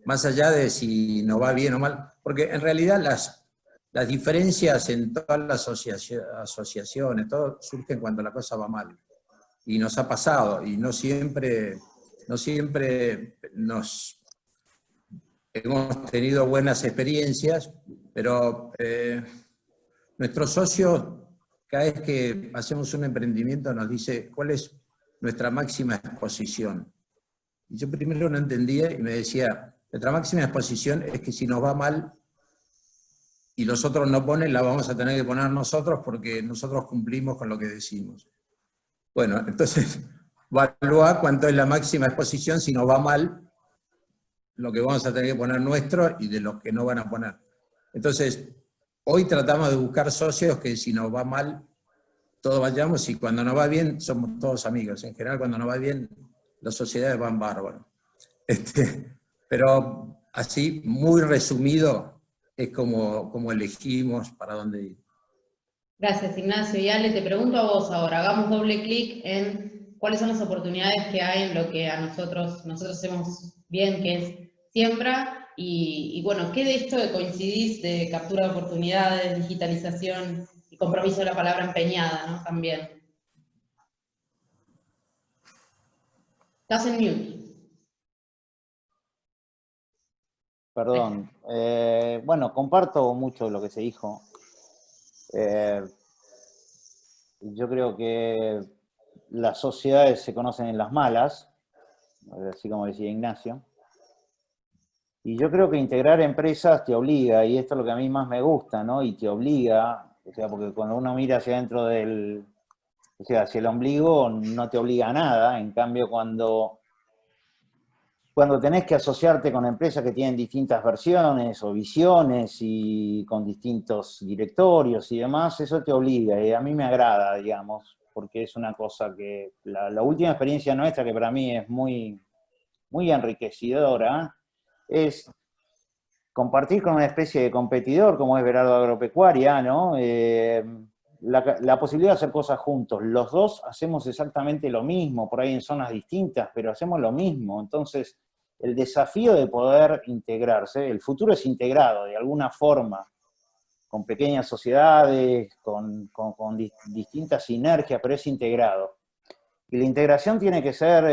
más allá de si nos va bien o mal, porque en realidad las diferencias en todas las asociaciones, todo surgen cuando la cosa va mal, y nos ha pasado, y no siempre hemos tenido buenas experiencias, pero nuestros socios, cada vez que hacemos un emprendimiento, nos dice cuál es nuestra máxima exposición. Y yo primero no entendía y me decía, nuestra máxima exposición es que si nos va mal y los otros no ponen, la vamos a tener que poner nosotros porque nosotros cumplimos con lo que decimos. Bueno, entonces, evalúa cuánto es la máxima exposición si nos va mal, lo que vamos a tener que poner nuestro y de los que no van a poner. Entonces, hoy tratamos de buscar socios que si nos va mal, todos vayamos, y cuando nos va bien, somos todos amigos. En general, cuando nos va bien, las sociedades van bárbaro. Pero así, muy resumido, es como elegimos para dónde ir. Gracias, Ignacio. Y Ale, te pregunto a vos ahora, hagamos doble clic en cuáles son las oportunidades que hay en lo que a nosotros hacemos bien, que es Siembra, y bueno, ¿qué de esto de coincidís de captura de oportunidades, digitalización y compromiso de la palabra empeñada, ¿no? También. Estás en mute. Perdón. Bueno, comparto mucho lo que se dijo. Yo creo que las sociedades se conocen en las malas, así como decía Ignacio. Y yo creo que integrar empresas te obliga, y esto es lo que a mí más me gusta, ¿no? Y te obliga, o sea, porque cuando uno mira hacia adentro o sea, hacia el ombligo no te obliga a nada. En cambio, cuando tenés que asociarte con empresas que tienen distintas versiones o visiones y con distintos directorios y demás, eso te obliga, y a mí me agrada, digamos, porque es una cosa que la última experiencia nuestra, que para mí es muy, muy enriquecedora, es compartir con una especie de competidor como es Veraldo Agropecuaria, ¿no? La posibilidad de hacer cosas juntos. Los dos hacemos exactamente lo mismo, por ahí en zonas distintas, pero hacemos lo mismo. Entonces, el desafío de poder integrarse, el futuro es integrado de alguna forma, con pequeñas sociedades, con distintas sinergias, pero es integrado. Y la integración tiene que ser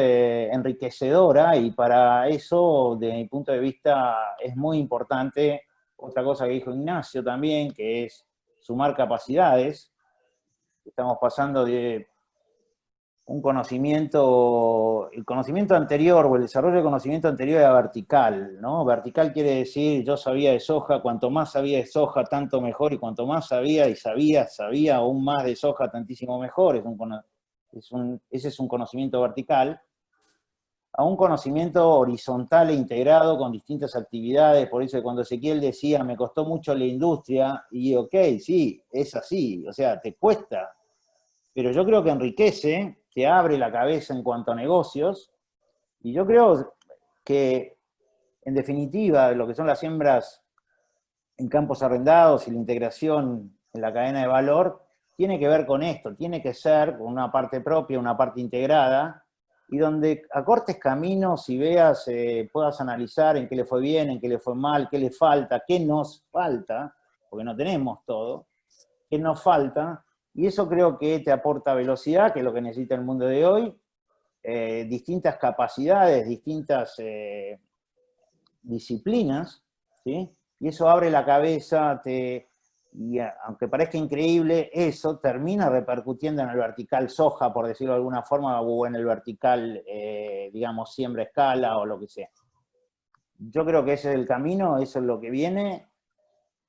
enriquecedora, y para eso, desde mi punto de vista, es muy importante otra cosa que dijo Ignacio también, que es sumar capacidades. Estamos pasando de un conocimiento, el conocimiento anterior o el desarrollo del conocimiento anterior era vertical, ¿no? Vertical quiere decir, yo sabía de soja, cuanto más sabía de soja, tanto mejor, y cuanto más sabía y sabía aún más de soja, tantísimo mejor. Ese es un conocimiento vertical. A un conocimiento horizontal e integrado con distintas actividades. Por eso cuando Ezequiel decía, me costó mucho la industria, y ok, sí, es así, o sea, te cuesta, pero yo creo que enriquece, te abre la cabeza en cuanto a negocios, y yo creo que, en definitiva, lo que son las siembras en campos arrendados y la integración en la cadena de valor, tiene que ver con esto, tiene que ser con una parte propia, una parte integrada, y donde acortes caminos y veas, puedas analizar en qué le fue bien, en qué le fue mal, qué le falta, qué nos falta, porque no tenemos todo, qué nos falta, y eso creo que te aporta velocidad, que es lo que necesita el mundo de hoy, distintas capacidades, distintas disciplinas, ¿sí? Y eso abre la cabeza, y aunque parezca increíble, eso termina repercutiendo en el vertical soja, por decirlo de alguna forma, o en el vertical, digamos, siembra a escala o lo que sea. Yo creo que ese es el camino, eso es lo que viene.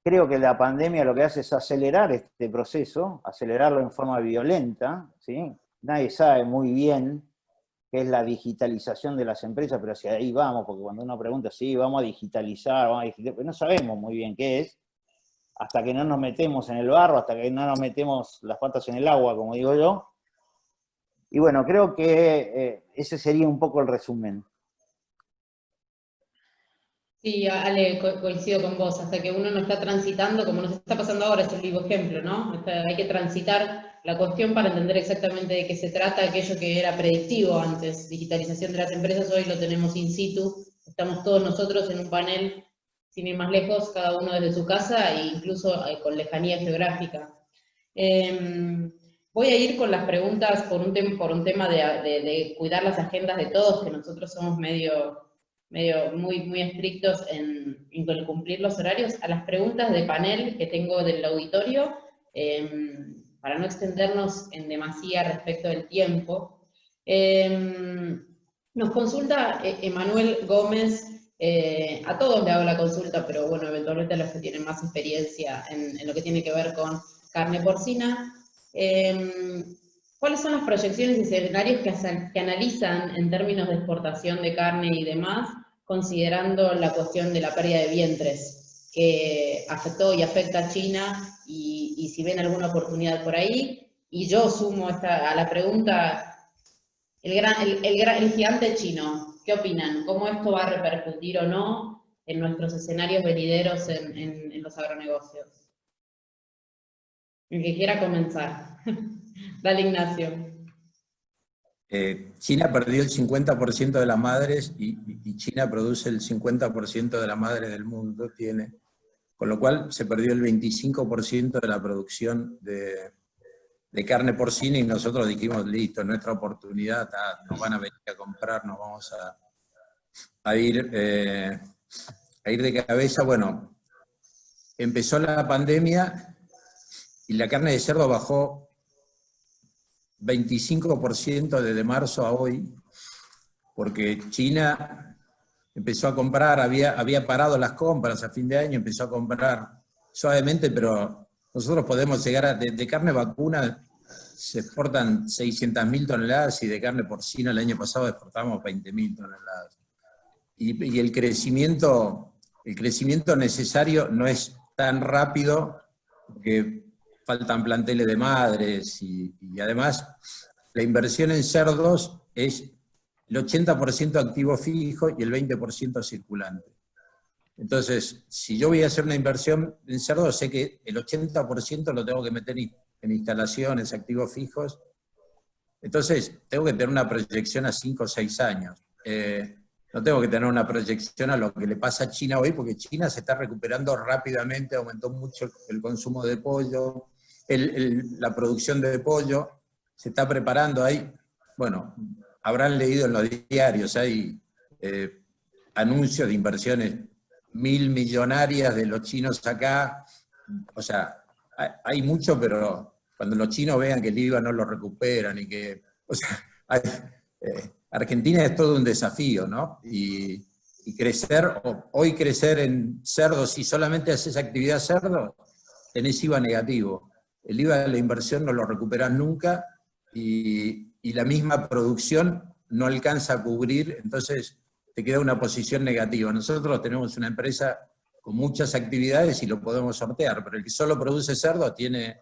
Creo que la pandemia lo que hace es acelerar este proceso, acelerarlo en forma violenta, ¿sí? Nadie sabe muy bien qué es la digitalización de las empresas, pero hacia ahí vamos, porque cuando uno pregunta, sí, vamos a digitalizar, pero no sabemos muy bien qué es, hasta que no nos metemos en el barro, hasta que no nos metemos las patas en el agua, como digo yo. Y bueno, creo que ese sería un poco el resumen. Sí, Ale, coincido con vos, hasta que uno no está transitando, como nos está pasando ahora, es el vivo ejemplo, ¿no? Hay que transitar la cuestión para entender exactamente de qué se trata, aquello que era predictivo antes, digitalización de las empresas, hoy lo tenemos in situ, estamos todos nosotros en un panel, sin ir más lejos, cada uno desde su casa e incluso con lejanía geográfica. Voy a ir con las preguntas por un tema de cuidar las agendas de todos, que nosotros somos muy estrictos en cumplir los horarios, a las preguntas de panel que tengo del auditorio, para no extendernos en demasía respecto del tiempo. Nos consulta Emanuel Gómez, a todos le hago la consulta, pero bueno, eventualmente a los que tienen más experiencia en lo que tiene que ver con carne porcina. ¿Cuáles son las proyecciones y escenarios que analizan en términos de exportación de carne y demás, considerando la cuestión de la pérdida de vientres que afectó y afecta a China, y si ven alguna oportunidad por ahí? Y yo sumo a la pregunta, el gigante chino, ¿qué opinan? ¿Cómo esto va a repercutir o no en nuestros escenarios venideros en los agronegocios? El que quiera comenzar. Dale, Ignacio. China perdió el 50% de las madres y China produce el 50% de las madres del mundo, con lo cual se perdió el 25% de la producción de carne porcina, y nosotros dijimos, listo, nuestra oportunidad, nos van a venir a comprar, nos vamos a ir de cabeza. Bueno, empezó la pandemia y la carne de cerdo bajó 25% desde marzo a hoy, porque China empezó a comprar, había parado las compras a fin de año, empezó a comprar suavemente, pero nosotros podemos llegar de carne vacuna se exportan 600.000 toneladas, y de carne porcina el año pasado exportamos 20.000 toneladas. Y el crecimiento necesario no es tan rápido, porque faltan planteles de madres, y además la inversión en cerdos es el 80% activo fijo y el 20% circulante. Entonces, si yo voy a hacer una inversión en cerdos, sé que el 80% lo tengo que meter en instalaciones, activos fijos. Entonces, tengo que tener una proyección a 5 o 6 años. No tengo que tener una proyección a lo que le pasa a China hoy, porque China se está recuperando rápidamente, aumentó mucho el consumo de pollo, la producción de pollo, se está preparando ahí. Bueno, habrán leído en los diarios, hay anuncios de inversiones 1.000 millonarias de los chinos acá. O sea, hay mucho, pero cuando los chinos vean que el IVA no lo recuperan y que O sea, Argentina es todo un desafío, ¿no? Y crecer, hoy crecer en cerdos, si solamente haces actividad cerdo, tenés IVA negativo. El IVA de la inversión no lo recuperás nunca y la misma producción no alcanza a cubrir, entonces te queda una posición negativa. Nosotros tenemos una empresa con muchas actividades y lo podemos sortear, pero el que solo produce cerdo tiene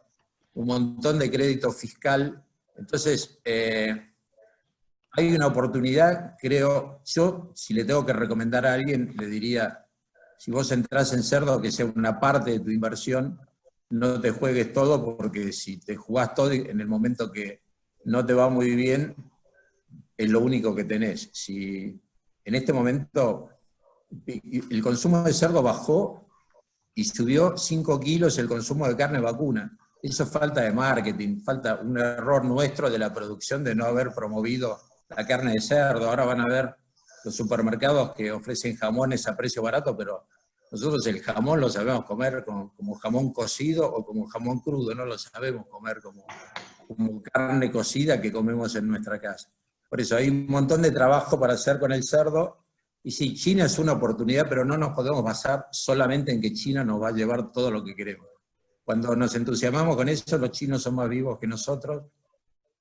un montón de crédito fiscal. Entonces, hay una oportunidad, creo, yo, si le tengo que recomendar a alguien, le diría, si vos entrás en cerdo, que sea una parte de tu inversión, no te juegues todo, porque si te jugás todo en el momento que no te va muy bien, es lo único que tenés. Si en este momento el consumo de cerdo bajó y subió 5 kilos el consumo de carne vacuna. Eso es falta de marketing, falta un error nuestro de la producción de no haber promovido la carne de cerdo. Ahora van a ver los supermercados que ofrecen jamones a precio barato, pero nosotros el jamón lo sabemos comer como jamón cocido o como jamón crudo, no lo sabemos comer como carne cocida que comemos en nuestra casa. Por eso hay un montón de trabajo para hacer con el cerdo. Y sí, China es una oportunidad, pero no nos podemos basar solamente en que China nos va a llevar todo lo que queremos. Cuando nos entusiasmamos con eso, los chinos son más vivos que nosotros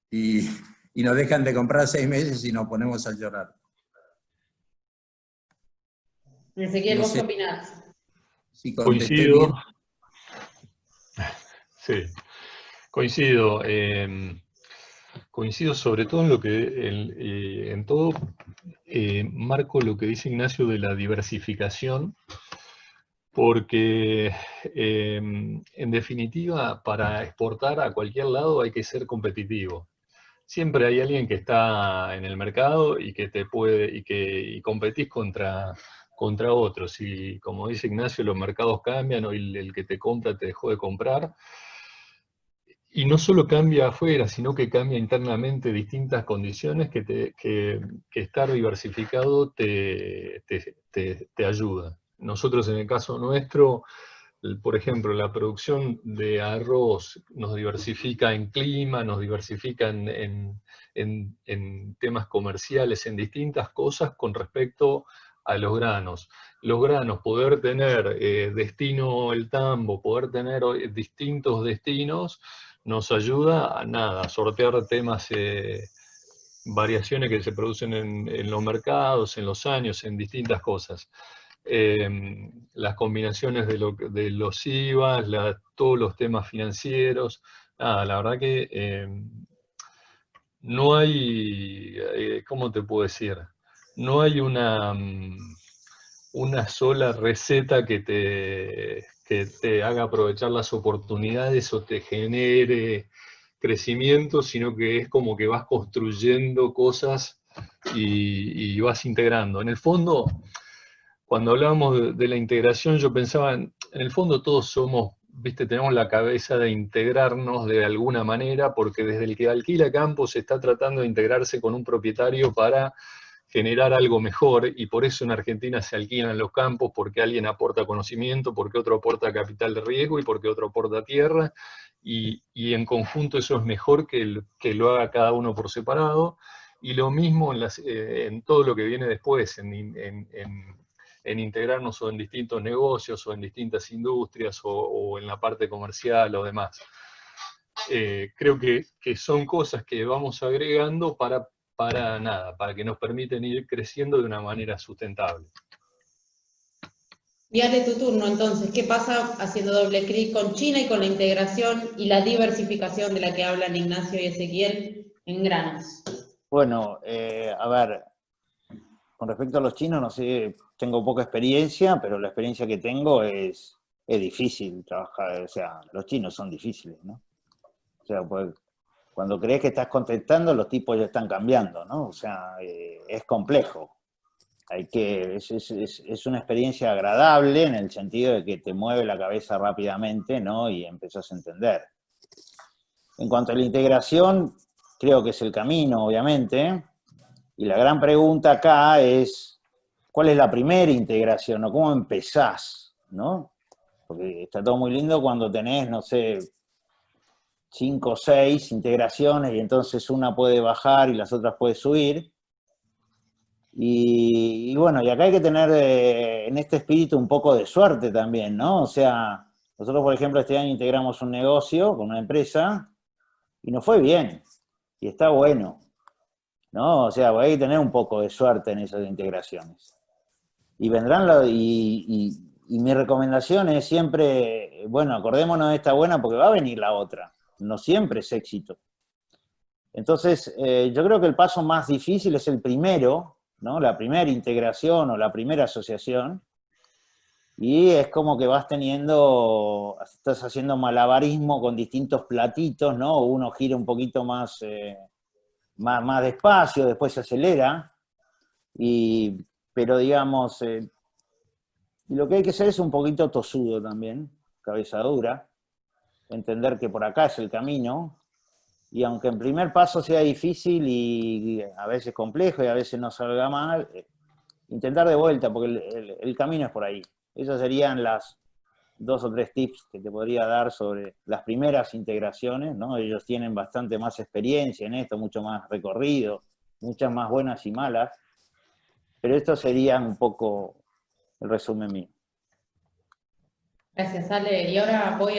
y nos dejan de comprar 6 meses y nos ponemos a llorar. Ezequiel, No ¿vos sé qué opinás? si contesté Coincido, bien. sí, coincido. Coincido sobre todo en lo que, en todo, marco lo que dice Ignacio de la diversificación, porque en definitiva para exportar a cualquier lado hay que ser competitivo. Siempre hay alguien que está en el mercado y que te puede, y competís contra otros. Y como dice Ignacio, los mercados cambian, o el que te compra te dejó de comprar. Y no solo cambia afuera, sino que cambia internamente distintas condiciones que estar diversificado te ayuda. Nosotros en el caso nuestro, por ejemplo, la producción de arroz nos diversifica en clima, nos diversifica en temas comerciales, en distintas cosas con respecto a los granos. Los granos, poder tener destino el tambo, poder tener distintos destinos, nos ayuda a nada, a sortear temas, variaciones que se producen en los mercados, en los años, en distintas cosas. Las combinaciones de los IVAs, todos los temas financieros, nada, la verdad que no hay, ¿cómo te puedo decir? No hay una sola receta que te haga aprovechar las oportunidades o te genere crecimiento, sino que es como que vas construyendo cosas y vas integrando. En el fondo, cuando hablábamos de la integración, yo pensaba, en el fondo todos somos, viste, tenemos la cabeza de integrarnos de alguna manera, porque desde el que alquila campos está tratando de integrarse con un propietario para generar algo mejor, y por eso en Argentina se alquilan los campos, porque alguien aporta conocimiento, porque otro aporta capital de riesgo y porque otro aporta tierra, y en conjunto eso es mejor que lo haga cada uno por separado. Y lo mismo en todo lo que viene después, en integrarnos o en distintos negocios o en distintas industrias o en la parte comercial o demás. Creo que son cosas que vamos agregando para que nos permiten ir creciendo de una manera sustentable. Fíjate tu turno, entonces, ¿qué pasa haciendo doble clic con China y con la integración y la diversificación de la que hablan Ignacio y Ezequiel en granos? Bueno, a ver, con respecto a los chinos, no sé, tengo poca experiencia, pero la experiencia que tengo es difícil trabajar, o sea, los chinos son difíciles, ¿no? O sea, pues, cuando crees que estás contestando, los tipos ya están cambiando, ¿no? O sea, es complejo. Es una experiencia agradable en el sentido de que te mueve la cabeza rápidamente, ¿no? Y empezás a entender. En cuanto a la integración, creo que es el camino, obviamente. Y la gran pregunta acá es, ¿cuál es la primera integración? ¿O cómo empezás? ¿No? Porque está todo muy lindo cuando tenés, no sé, 5 o 6 integraciones y entonces una puede bajar y las otras puede subir. Y bueno, y acá hay que tener en este espíritu un poco de suerte también, ¿no? O sea, nosotros, por ejemplo, este año integramos un negocio con una empresa y nos fue bien, y está bueno, ¿no? O sea, hay que tener un poco de suerte en esas integraciones. Y vendrán, y mi recomendación es siempre, bueno, acordémonos de esta buena porque va a venir la otra, no siempre es éxito. Entonces, yo creo que el paso más difícil es el primero, ¿no? La primera integración o la primera asociación, y es como que vas teniendo, estás haciendo malabarismo con distintos platitos, ¿no? Uno gira un poquito más, más despacio, después se acelera, pero digamos, lo que hay que hacer es un poquito tosudo también, cabeza dura, entender que por acá es el camino. Y aunque en primer paso sea difícil y a veces complejo y a veces no salga mal, intentar de vuelta, porque el camino es por ahí. Esas serían las 2 o 3 tips que te podría dar sobre las primeras integraciones, ¿no? Ellos tienen bastante más experiencia en esto, mucho más recorrido, muchas más buenas y malas, pero esto sería un poco el resumen mío. Gracias, Ale. Y ahora voy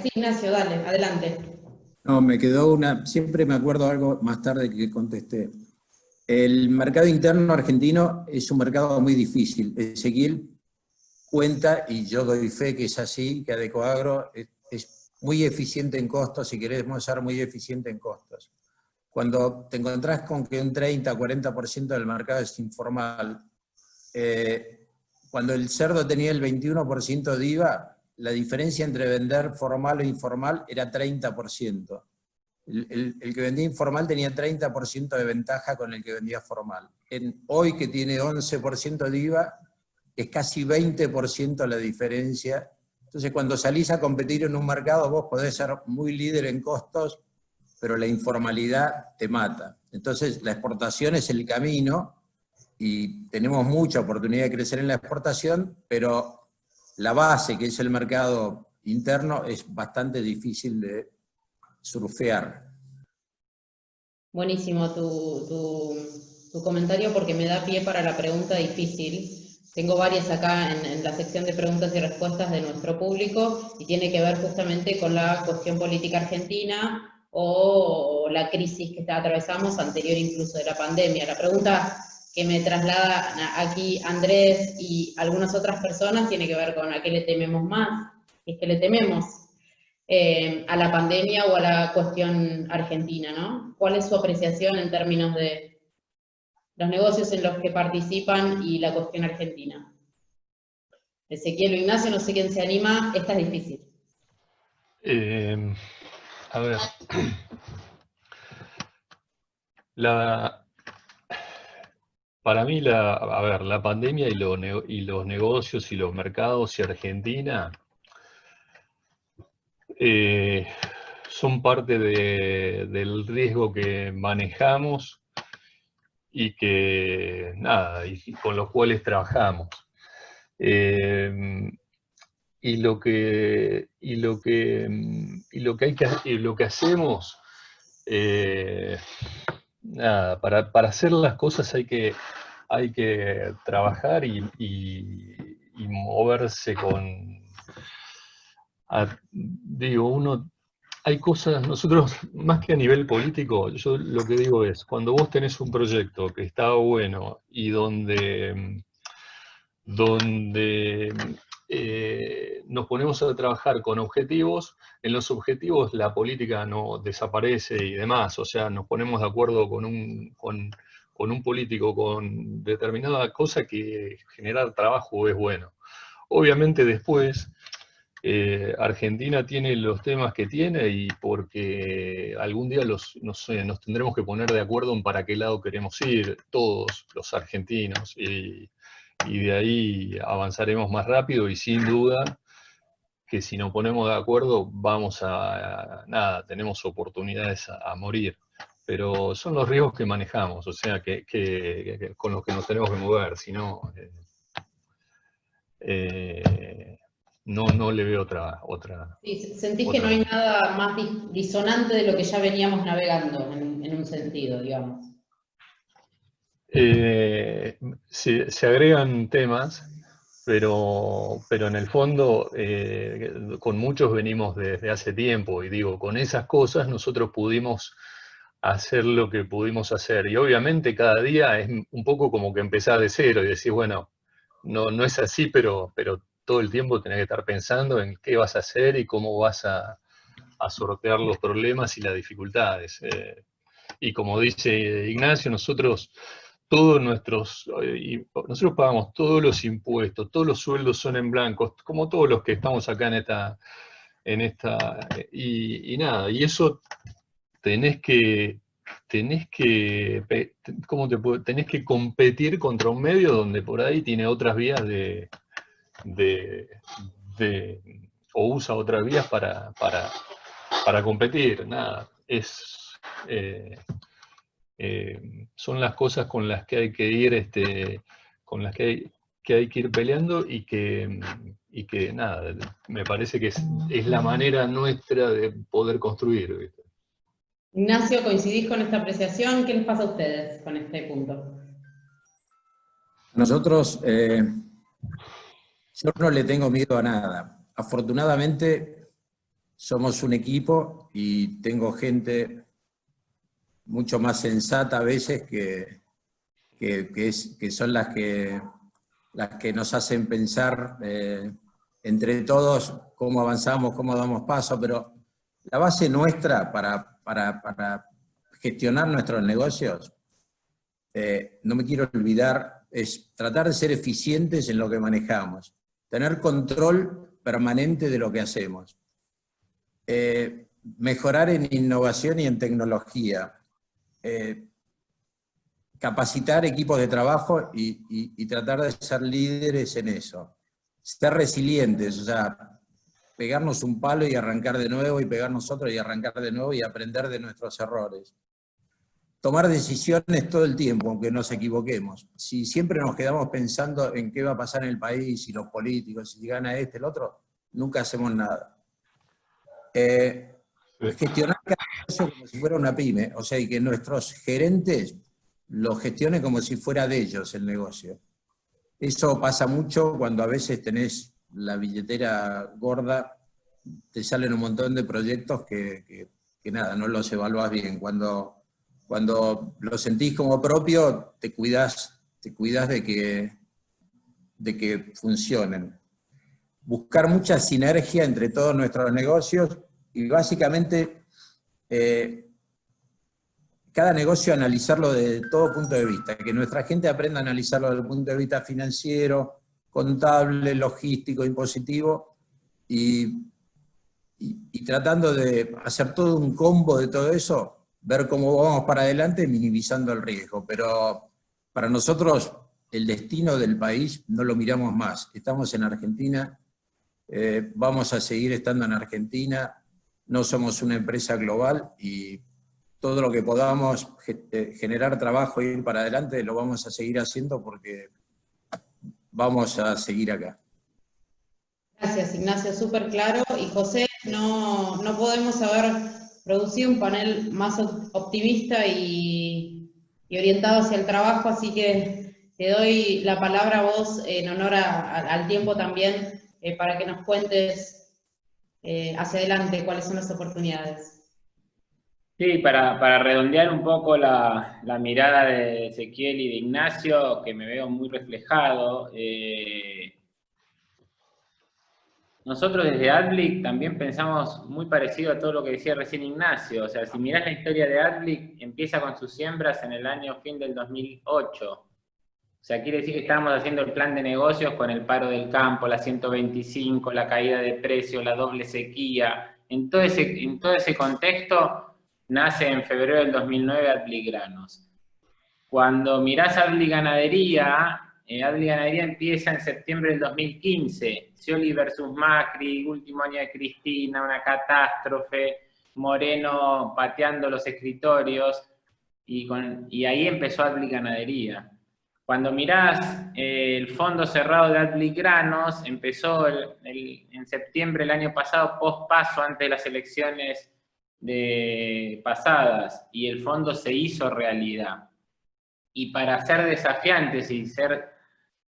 sí, Ignacio, dale, adelante. No, me quedó siempre me acuerdo algo más tarde que contesté. El mercado interno argentino es un mercado muy difícil. Ezequiel cuenta, y yo doy fe que es así, que Adecoagro es muy eficiente en costos y queremos ser muy eficiente en costos. Cuando te encontrás con que un 30-40% del mercado es informal, cuando el cerdo tenía el 21% de IVA, la diferencia entre vender formal o informal era 30%. El que vendía informal tenía 30% de ventaja con el que vendía formal. Hoy que tiene 11% de IVA, es casi 20% la diferencia. Entonces, cuando salís a competir en un mercado, vos podés ser muy líder en costos, pero la informalidad te mata. Entonces, la exportación es el camino, y tenemos mucha oportunidad de crecer en la exportación, pero la base, que es el mercado interno, es bastante difícil de surfear. Buenísimo tu comentario porque me da pie para la pregunta difícil. Tengo varias acá en la sección de preguntas y respuestas de nuestro público y tiene que ver justamente con la cuestión política argentina o la crisis que atravesamos anterior incluso de la pandemia. La pregunta que me traslada aquí Andrés y algunas otras personas tiene que ver con a qué le tememos más. Es que le tememos a la pandemia o a la cuestión argentina, ¿no? ¿Cuál es su apreciación en términos de los negocios en los que participan y la cuestión argentina? Ezequiel o Ignacio, no sé quién se anima, esta es difícil. A ver, para mí la pandemia y los negocios y los mercados y Argentina son parte del riesgo que manejamos y que, nada, y con los cuales trabajamos. Y lo que hacemos, nada, para hacer las cosas hay que trabajar y moverse hay cosas, nosotros, más que a nivel político, yo lo que digo es, cuando vos tenés un proyecto que está bueno y donde nos ponemos a trabajar con objetivos, en los objetivos la política no desaparece y demás, o sea, nos ponemos de acuerdo con un político con determinada cosa que generar trabajo es bueno. Obviamente después Argentina tiene los temas que tiene y porque algún día nos tendremos que poner de acuerdo en para qué lado queremos ir, todos los argentinos, y de ahí avanzaremos más rápido y sin duda que si nos ponemos de acuerdo nada, tenemos oportunidades a morir. Pero son los riesgos que manejamos, o sea, que con los que nos tenemos que mover, si no... no le veo otra. Sí, ¿sentís que no hay nada más disonante de lo que ya veníamos navegando en un sentido, digamos? Se agregan temas, pero en el fondo con muchos venimos desde hace tiempo, y digo, con esas cosas nosotros pudimos hacer lo que pudimos hacer, y obviamente cada día es un poco como que empezar de cero y decir, bueno, no es así, pero todo el tiempo tenés que estar pensando en qué vas a hacer y cómo vas a sortear los problemas y las dificultades. Y como dice Ignacio, nosotros nosotros pagamos todos los impuestos, todos los sueldos son en blanco, como todos los que estamos acá y nada, y eso tenés que, tenés que competir contra un medio donde por ahí tiene otras vías o usa otras vías para competir, nada, son las cosas con las que hay que ir, con las que hay que ir peleando, y que nada, me parece que es la manera nuestra de poder construir, ¿viste? Ignacio, ¿coincidís con esta apreciación? ¿Qué les pasa a ustedes con este punto? Nosotros, yo no le tengo miedo a nada. Afortunadamente, somos un equipo y tengo gente mucho más sensata a veces que son las que nos hacen pensar entre todos cómo avanzamos, cómo damos paso, pero la base nuestra para gestionar nuestros negocios, no me quiero olvidar, es tratar de ser eficientes en lo que manejamos, tener control permanente de lo que hacemos, mejorar en innovación y en tecnología, capacitar equipos de trabajo y tratar de ser líderes en eso, ser resilientes, o sea, pegarnos un palo y arrancar de nuevo, y pegarnos otro y arrancar de nuevo, y aprender de nuestros errores. Tomar decisiones todo el tiempo, aunque nos equivoquemos. Si siempre nos quedamos pensando en qué va a pasar en el país, y los políticos, si gana este, el otro, nunca hacemos nada. Gestionar cada negocio como si fuera una pyme, o sea, y que nuestros gerentes lo gestionen como si fuera de ellos el negocio. Eso pasa mucho cuando a veces tenés la billetera gorda, te salen un montón de proyectos que nada, no los evaluás bien. Cuando lo sentís como propio, te cuidás de que funcionen. Buscar mucha sinergia entre todos nuestros negocios, y básicamente cada negocio analizarlo desde todo punto de vista, que nuestra gente aprenda a analizarlo desde el punto de vista financiero, contable, logístico, impositivo, y tratando de hacer todo un combo de todo eso, ver cómo vamos para adelante minimizando el riesgo. Pero para nosotros el destino del país no lo miramos más. Estamos en Argentina, vamos a seguir estando en Argentina, no somos una empresa global, y todo lo que podamos generar trabajo y ir para adelante lo vamos a seguir haciendo, porque vamos a seguir acá. Gracias, Ignacio, súper claro. Y José, no podemos haber producido un panel más optimista y orientado hacia el trabajo, así que te doy la palabra a vos en honor al tiempo también, para que nos cuentes hacia adelante cuáles son las oportunidades. Sí, para redondear un poco la mirada de Ezequiel y de Ignacio, que me veo muy reflejado, nosotros desde Adblick también pensamos muy parecido a todo lo que decía recién Ignacio. O sea, si mirás la historia de Adblick, empieza con sus siembras en el año fin del 2008. O sea, quiere decir que estábamos haciendo el plan de negocios con el paro del campo, la 125, la caída de precios, la doble sequía. En todo ese contexto nace en febrero del 2009 Adblick Granos. Cuando mirás Adblick Ganadería, Adblick Ganadería empieza en septiembre del 2015, Scioli versus Macri, último año de Cristina, una catástrofe, Moreno pateando los escritorios, y ahí empezó Adblick Ganadería. Cuando mirás el fondo cerrado de Adblick Granos, empezó en septiembre del año pasado, post paso, antes de las elecciones pasadas, y el fondo se hizo realidad. Y para ser desafiantes y ser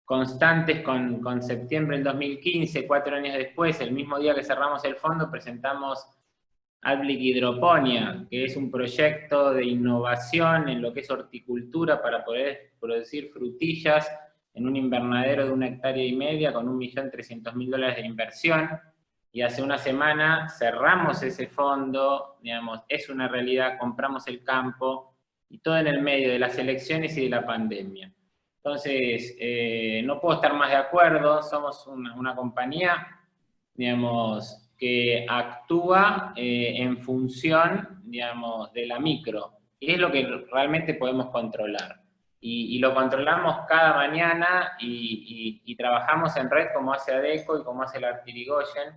constantes con septiembre del 2015, 4 años después, el mismo día que cerramos el fondo, presentamos Adblick Hidroponía, que es un proyecto de innovación en lo que es horticultura para poder producir frutillas en un invernadero de 1,5 hectáreas con $1.300.000 de inversión. Y hace una semana cerramos ese fondo, digamos, es una realidad, compramos el campo, y todo en el medio de las elecciones y de la pandemia. Entonces, no puedo estar más de acuerdo, somos una compañía, digamos, que actúa en función, digamos, de la micro, y es lo que realmente podemos controlar. Y lo controlamos cada mañana y trabajamos en red como hace ADECO y como hace la Artirigoyen.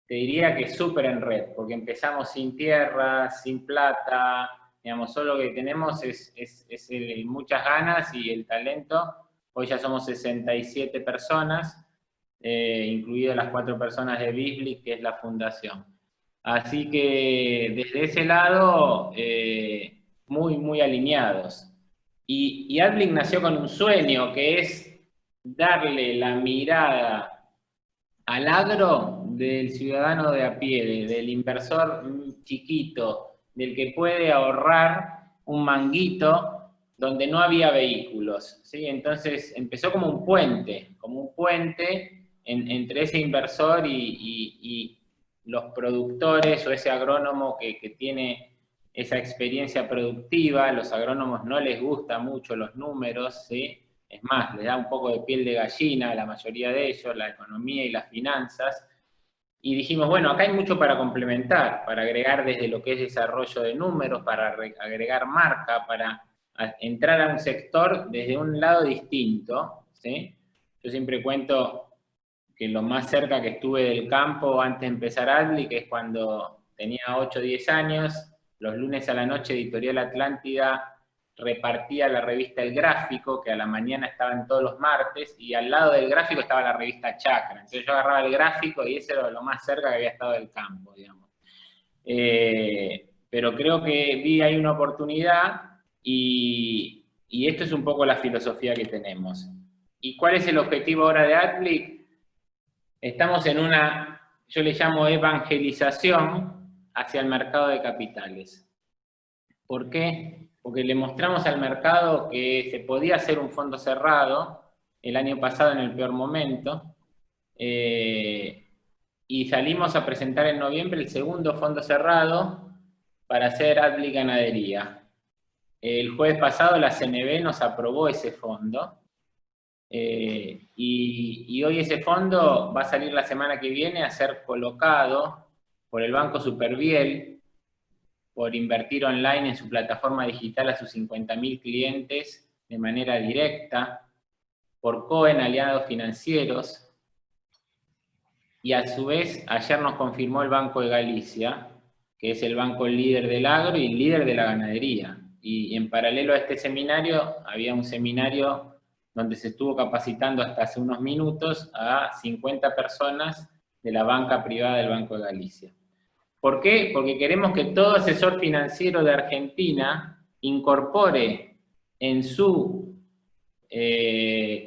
Te diría que súper en red, porque empezamos sin tierra, sin plata, digamos, solo lo que tenemos es muchas ganas y el talento. Hoy ya somos 67 personas, incluidas las 4 personas de Bisblick, que es la fundación. Así que desde ese lado, muy alineados. Y Adblick nació con un sueño, que es darle la mirada al agro del ciudadano de a pie, del inversor chiquito, del que puede ahorrar un manguito donde no había vehículos, ¿sí? Entonces empezó como un puente entre ese inversor y los productores o ese agrónomo que tiene esa experiencia productiva. Los agrónomos no les gustan mucho los números, ¿sí? Es más, les da un poco de piel de gallina a la mayoría de ellos, la economía y las finanzas. Y dijimos, bueno, acá hay mucho para complementar, para agregar desde lo que es desarrollo de números, para agregar marca, para entrar a un sector desde un lado distinto, ¿sí? Yo siempre cuento que lo más cerca que estuve del campo antes de empezar Adblick, que es cuando tenía 8 o 10 años, los lunes a la noche Editorial Atlántida repartía la revista El Gráfico, que a la mañana estaban todos los martes, y al lado del gráfico estaba la revista Chacra. Entonces yo agarraba el gráfico y ese era lo más cerca que había estado del campo, digamos. Pero creo que vi ahí una oportunidad y esto es un poco la filosofía que tenemos. ¿Y cuál es el objetivo ahora de Adblick? Estamos en una, yo le llamo evangelización hacia el mercado de capitales. ¿Por qué? Porque le mostramos al mercado que se podía hacer un fondo cerrado el año pasado en el peor momento, y salimos a presentar en noviembre el segundo fondo cerrado para hacer Adblick Ganadería. El jueves pasado la CNB nos aprobó ese fondo, y hoy ese fondo va a salir la semana que viene a ser colocado por el Banco Superviel, por invertir online en su plataforma digital a sus 50.000 clientes de manera directa, por Cohen Aliados Financieros, y a su vez ayer nos confirmó el Banco de Galicia, que es el banco líder del agro y líder de la ganadería. Y en paralelo a este seminario, había un seminario donde se estuvo capacitando hasta hace unos minutos a 50 personas de la banca privada del Banco de Galicia. ¿Por qué? Porque queremos que todo asesor financiero de Argentina incorpore en su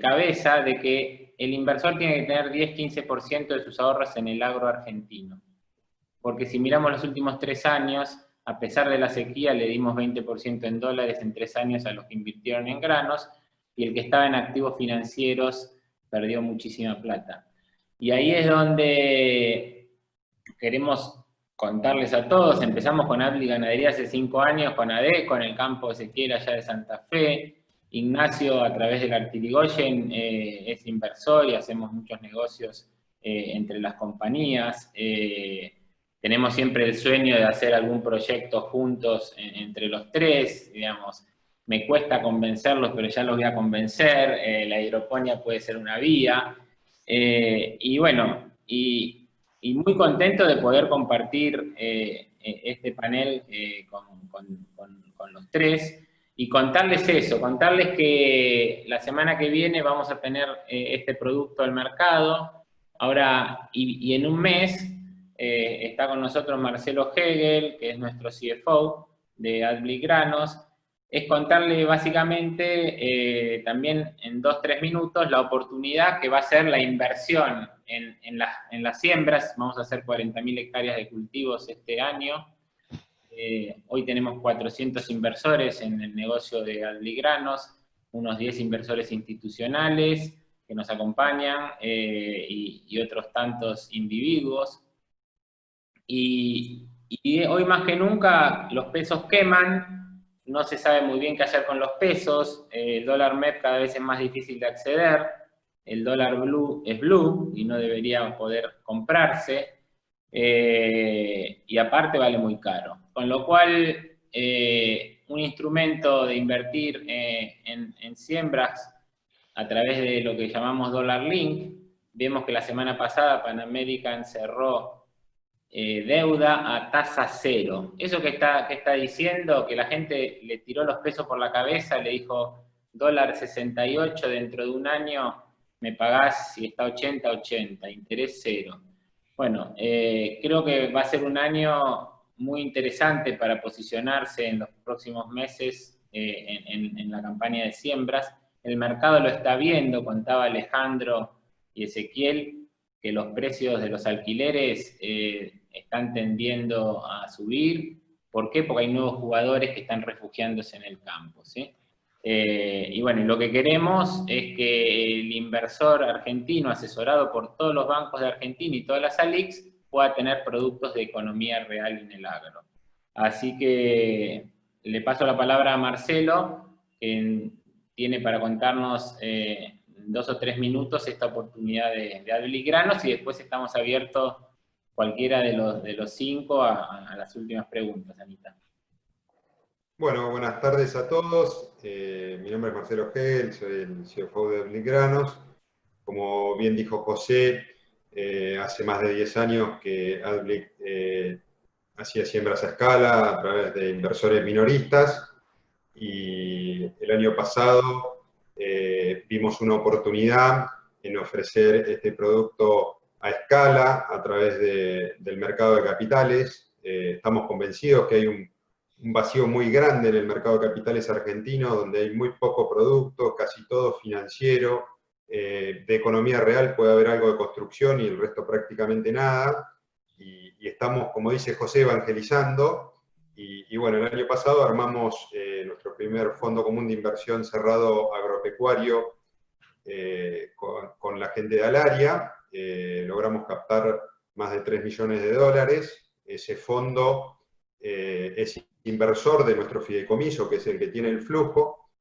cabeza de que el inversor tiene que tener 10-15% de sus ahorros en el agro argentino. Porque si miramos los últimos 3 años, a pesar de la sequía, le dimos 20% en dólares en 3 años a los que invirtieron en granos, y el que estaba en activos financieros perdió muchísima plata. Y ahí es donde queremos contarles a todos. Empezamos con Adblick Ganadería hace 5 años, con ADECO, en el campo Ezequiel allá de Santa Fe. Ignacio, a través del Artirigoyen, es inversor y hacemos muchos negocios entre las compañías. Tenemos siempre el sueño de hacer algún proyecto juntos entre los 3, digamos. Me cuesta convencerlos, pero ya los voy a convencer. La hidroponía puede ser una vía. Y bueno, y muy contento de poder compartir este panel con los 3. Y contarles eso, contarles que la semana que viene vamos a tener este producto al mercado. Ahora, y en un mes, está con nosotros Marcelo Hegel, que es nuestro CFO de AdBligranos. Es contarle básicamente, también en 2-3 minutos, la oportunidad que va a ser la inversión en las siembras. Vamos a hacer 40.000 hectáreas de cultivos este año. Hoy tenemos 400 inversores en el negocio de AdBligranos, unos 10 inversores institucionales que nos acompañan, y otros tantos individuos. Y hoy más que nunca los pesos queman, no se sabe muy bien qué hacer con los pesos, el dólar MEP cada vez es más difícil de acceder, el dólar blue es blue y no debería poder comprarse, y aparte vale muy caro. Con lo cual, un instrumento de invertir en siembras a través de lo que llamamos Dollar Link, vemos que la semana pasada Pan American cerró deuda a tasa cero. Eso que está diciendo, que la gente le tiró los pesos por la cabeza, le dijo, dólar 68 dentro de un año, me pagás, si está 80, interés cero. Bueno, creo que va a ser un año muy interesante para posicionarse en los próximos meses en la campaña de siembras. El mercado lo está viendo, contaba Alejandro y Ezequiel, que los precios de los alquileres están tendiendo a subir. ¿Por qué? Porque hay nuevos jugadores que están refugiándose en el campo, ¿sí? Y bueno, lo que queremos es que el inversor argentino, asesorado por todos los bancos de Argentina y todas las ALICs, pueda tener productos de economía real en el agro. Así que le paso la palabra a Marcelo, que tiene para contarnos 2 o 3 minutos esta oportunidad de AdBligranos, y después estamos abiertos cualquiera de los 5 a las últimas preguntas, Anita. Bueno, buenas tardes a todos. Mi nombre es Marcelo Hegel, soy el CFO de AdBligranos. Como bien dijo José, hace más de 10 años que AdBlic hacía siembras a escala a través de inversores minoristas, y el año pasado vimos una oportunidad en ofrecer este producto a escala a través del mercado de capitales. Estamos convencidos que hay un vacío muy grande en el mercado de capitales argentino, donde hay muy poco producto, casi todo financiero. De economía real puede haber algo de construcción y el resto prácticamente nada. Y estamos, como dice José, evangelizando. Y bueno, el año pasado armamos nuestro primer fondo común de inversión cerrado agropecuario con la gente de Alaria. Logramos captar más de 3 millones de dólares. Ese fondo es inversor de nuestro fideicomiso, que es el que tiene el flujo.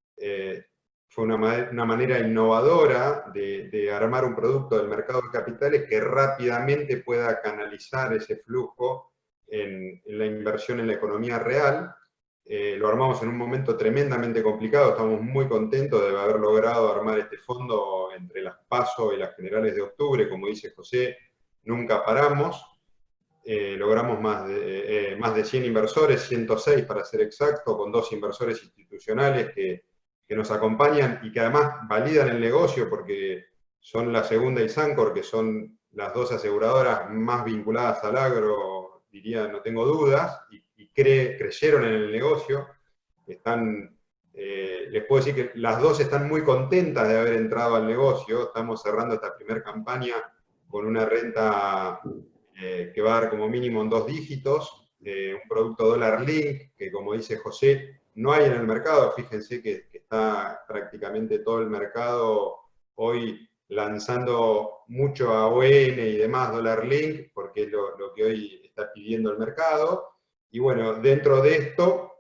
Fue una manera innovadora de armar un producto del mercado de capitales que rápidamente pueda canalizar ese flujo en la inversión en la economía real. Lo armamos en un momento tremendamente complicado, estamos muy contentos de haber logrado armar este fondo entre las PASO y las generales de octubre. Como dice José, nunca paramos. Logramos más de 100 inversores, 106 para ser exacto, con 2 inversores institucionales que nos acompañan y que además validan el negocio, porque son la Segunda y Sancor, que son las 2 aseguradoras más vinculadas al agro, diría, no tengo dudas, y creyeron en el negocio. Les puedo decir que las 2 están muy contentas de haber entrado al negocio. Estamos cerrando esta primera campaña con una renta que va a dar como mínimo en 2 dígitos, un producto dólar link, que como dice José, no hay en el mercado. Fíjense que está prácticamente todo el mercado hoy lanzando mucho a ON y demás dólar link, porque es lo que hoy está pidiendo el mercado. Y bueno, dentro de esto,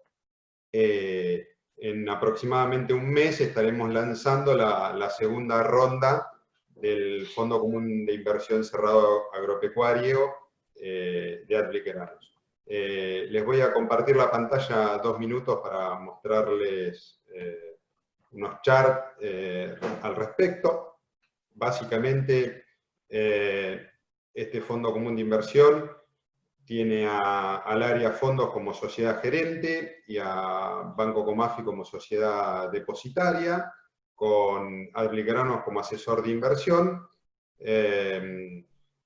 en aproximadamente un mes estaremos lanzando la segunda ronda del Fondo Común de Inversión Cerrado Agropecuario de AdBligranos. Les voy a compartir la pantalla 2 minutos para mostrarles unos charts al respecto. Básicamente, este Fondo Común de Inversión tiene al área fondos como sociedad gerente y a Banco Comafi como sociedad depositaria, con Adlic Granos como asesor de inversión,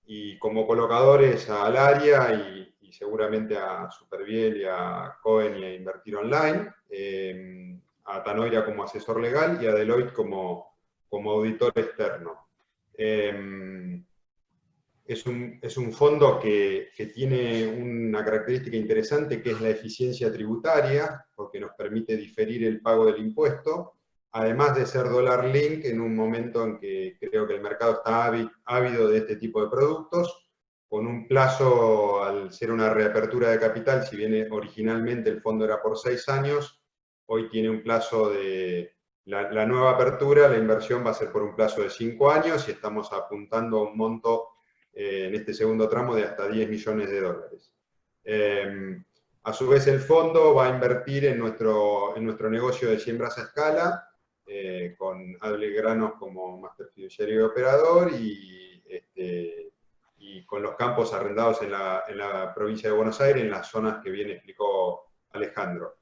y como colocadores al área y seguramente a Superbiel y a Cohen y a Invertir Online, a Tanoira como asesor legal y a Deloitte como auditor externo. Es un fondo que tiene una característica interesante, que es la eficiencia tributaria, porque nos permite diferir el pago del impuesto, además de ser dólar link en un momento en que creo que el mercado está ávido de este tipo de productos, con un plazo, al ser una reapertura de capital, si bien originalmente el fondo era por 6 años, hoy tiene un plazo de... La nueva apertura, la inversión va a ser por un plazo de 5 años y estamos apuntando a un monto en este segundo tramo de hasta 10 millones de dólares. A su vez, el fondo va a invertir en nuestro negocio de siembras a escala, con Adlic Granos como máster fiduciario y operador, y con los campos arrendados en la provincia de Buenos Aires, en las zonas que bien explicó Alejandro.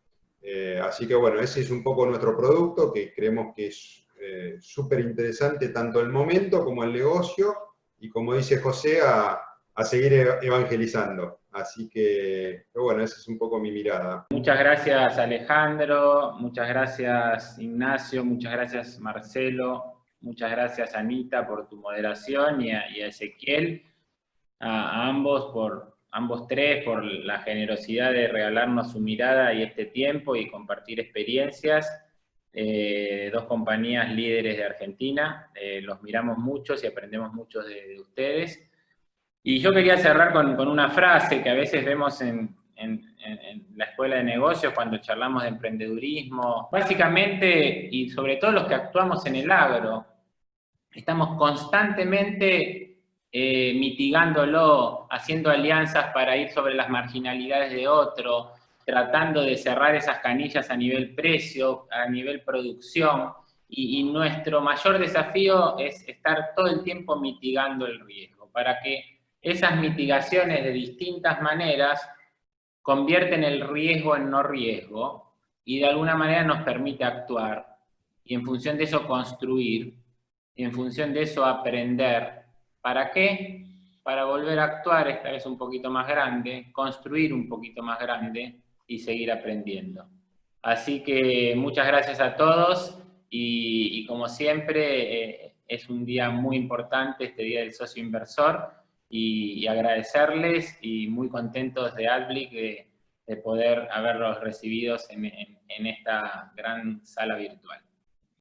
Así que bueno, ese es un poco nuestro producto, que creemos que es súper interesante tanto el momento como el negocio, y como dice José, a seguir evangelizando. Así que, bueno, esa es un poco mi mirada. Muchas gracias, Alejandro, muchas gracias, Ignacio, muchas gracias, Marcelo, muchas gracias, Anita, por tu moderación, y a Ezequiel, a ambos tres, por la generosidad de regalarnos su mirada y este tiempo y compartir experiencias. Dos compañías líderes de Argentina, los miramos muchos y aprendemos mucho de ustedes. Y yo quería cerrar con una frase que a veces vemos en la escuela de negocios cuando charlamos de emprendedurismo. Básicamente, y sobre todo los que actuamos en el agro, estamos constantemente mitigándolo, haciendo alianzas para ir sobre las marginalidades de otro, tratando de cerrar esas canillas a nivel precio, a nivel producción, y nuestro mayor desafío es estar todo el tiempo mitigando el riesgo, para que esas mitigaciones de distintas maneras convierten el riesgo en no riesgo, y de alguna manera nos permite actuar, y en función de eso construir, y en función de eso aprender. ¿Para qué? Para volver a actuar esta vez un poquito más grande, construir un poquito más grande y seguir aprendiendo. Así que muchas gracias a todos, y como siempre es un día muy importante, este Día del Socio Inversor, y agradecerles, y muy contentos de Adlic de poder haberlos recibidos en esta gran sala virtual.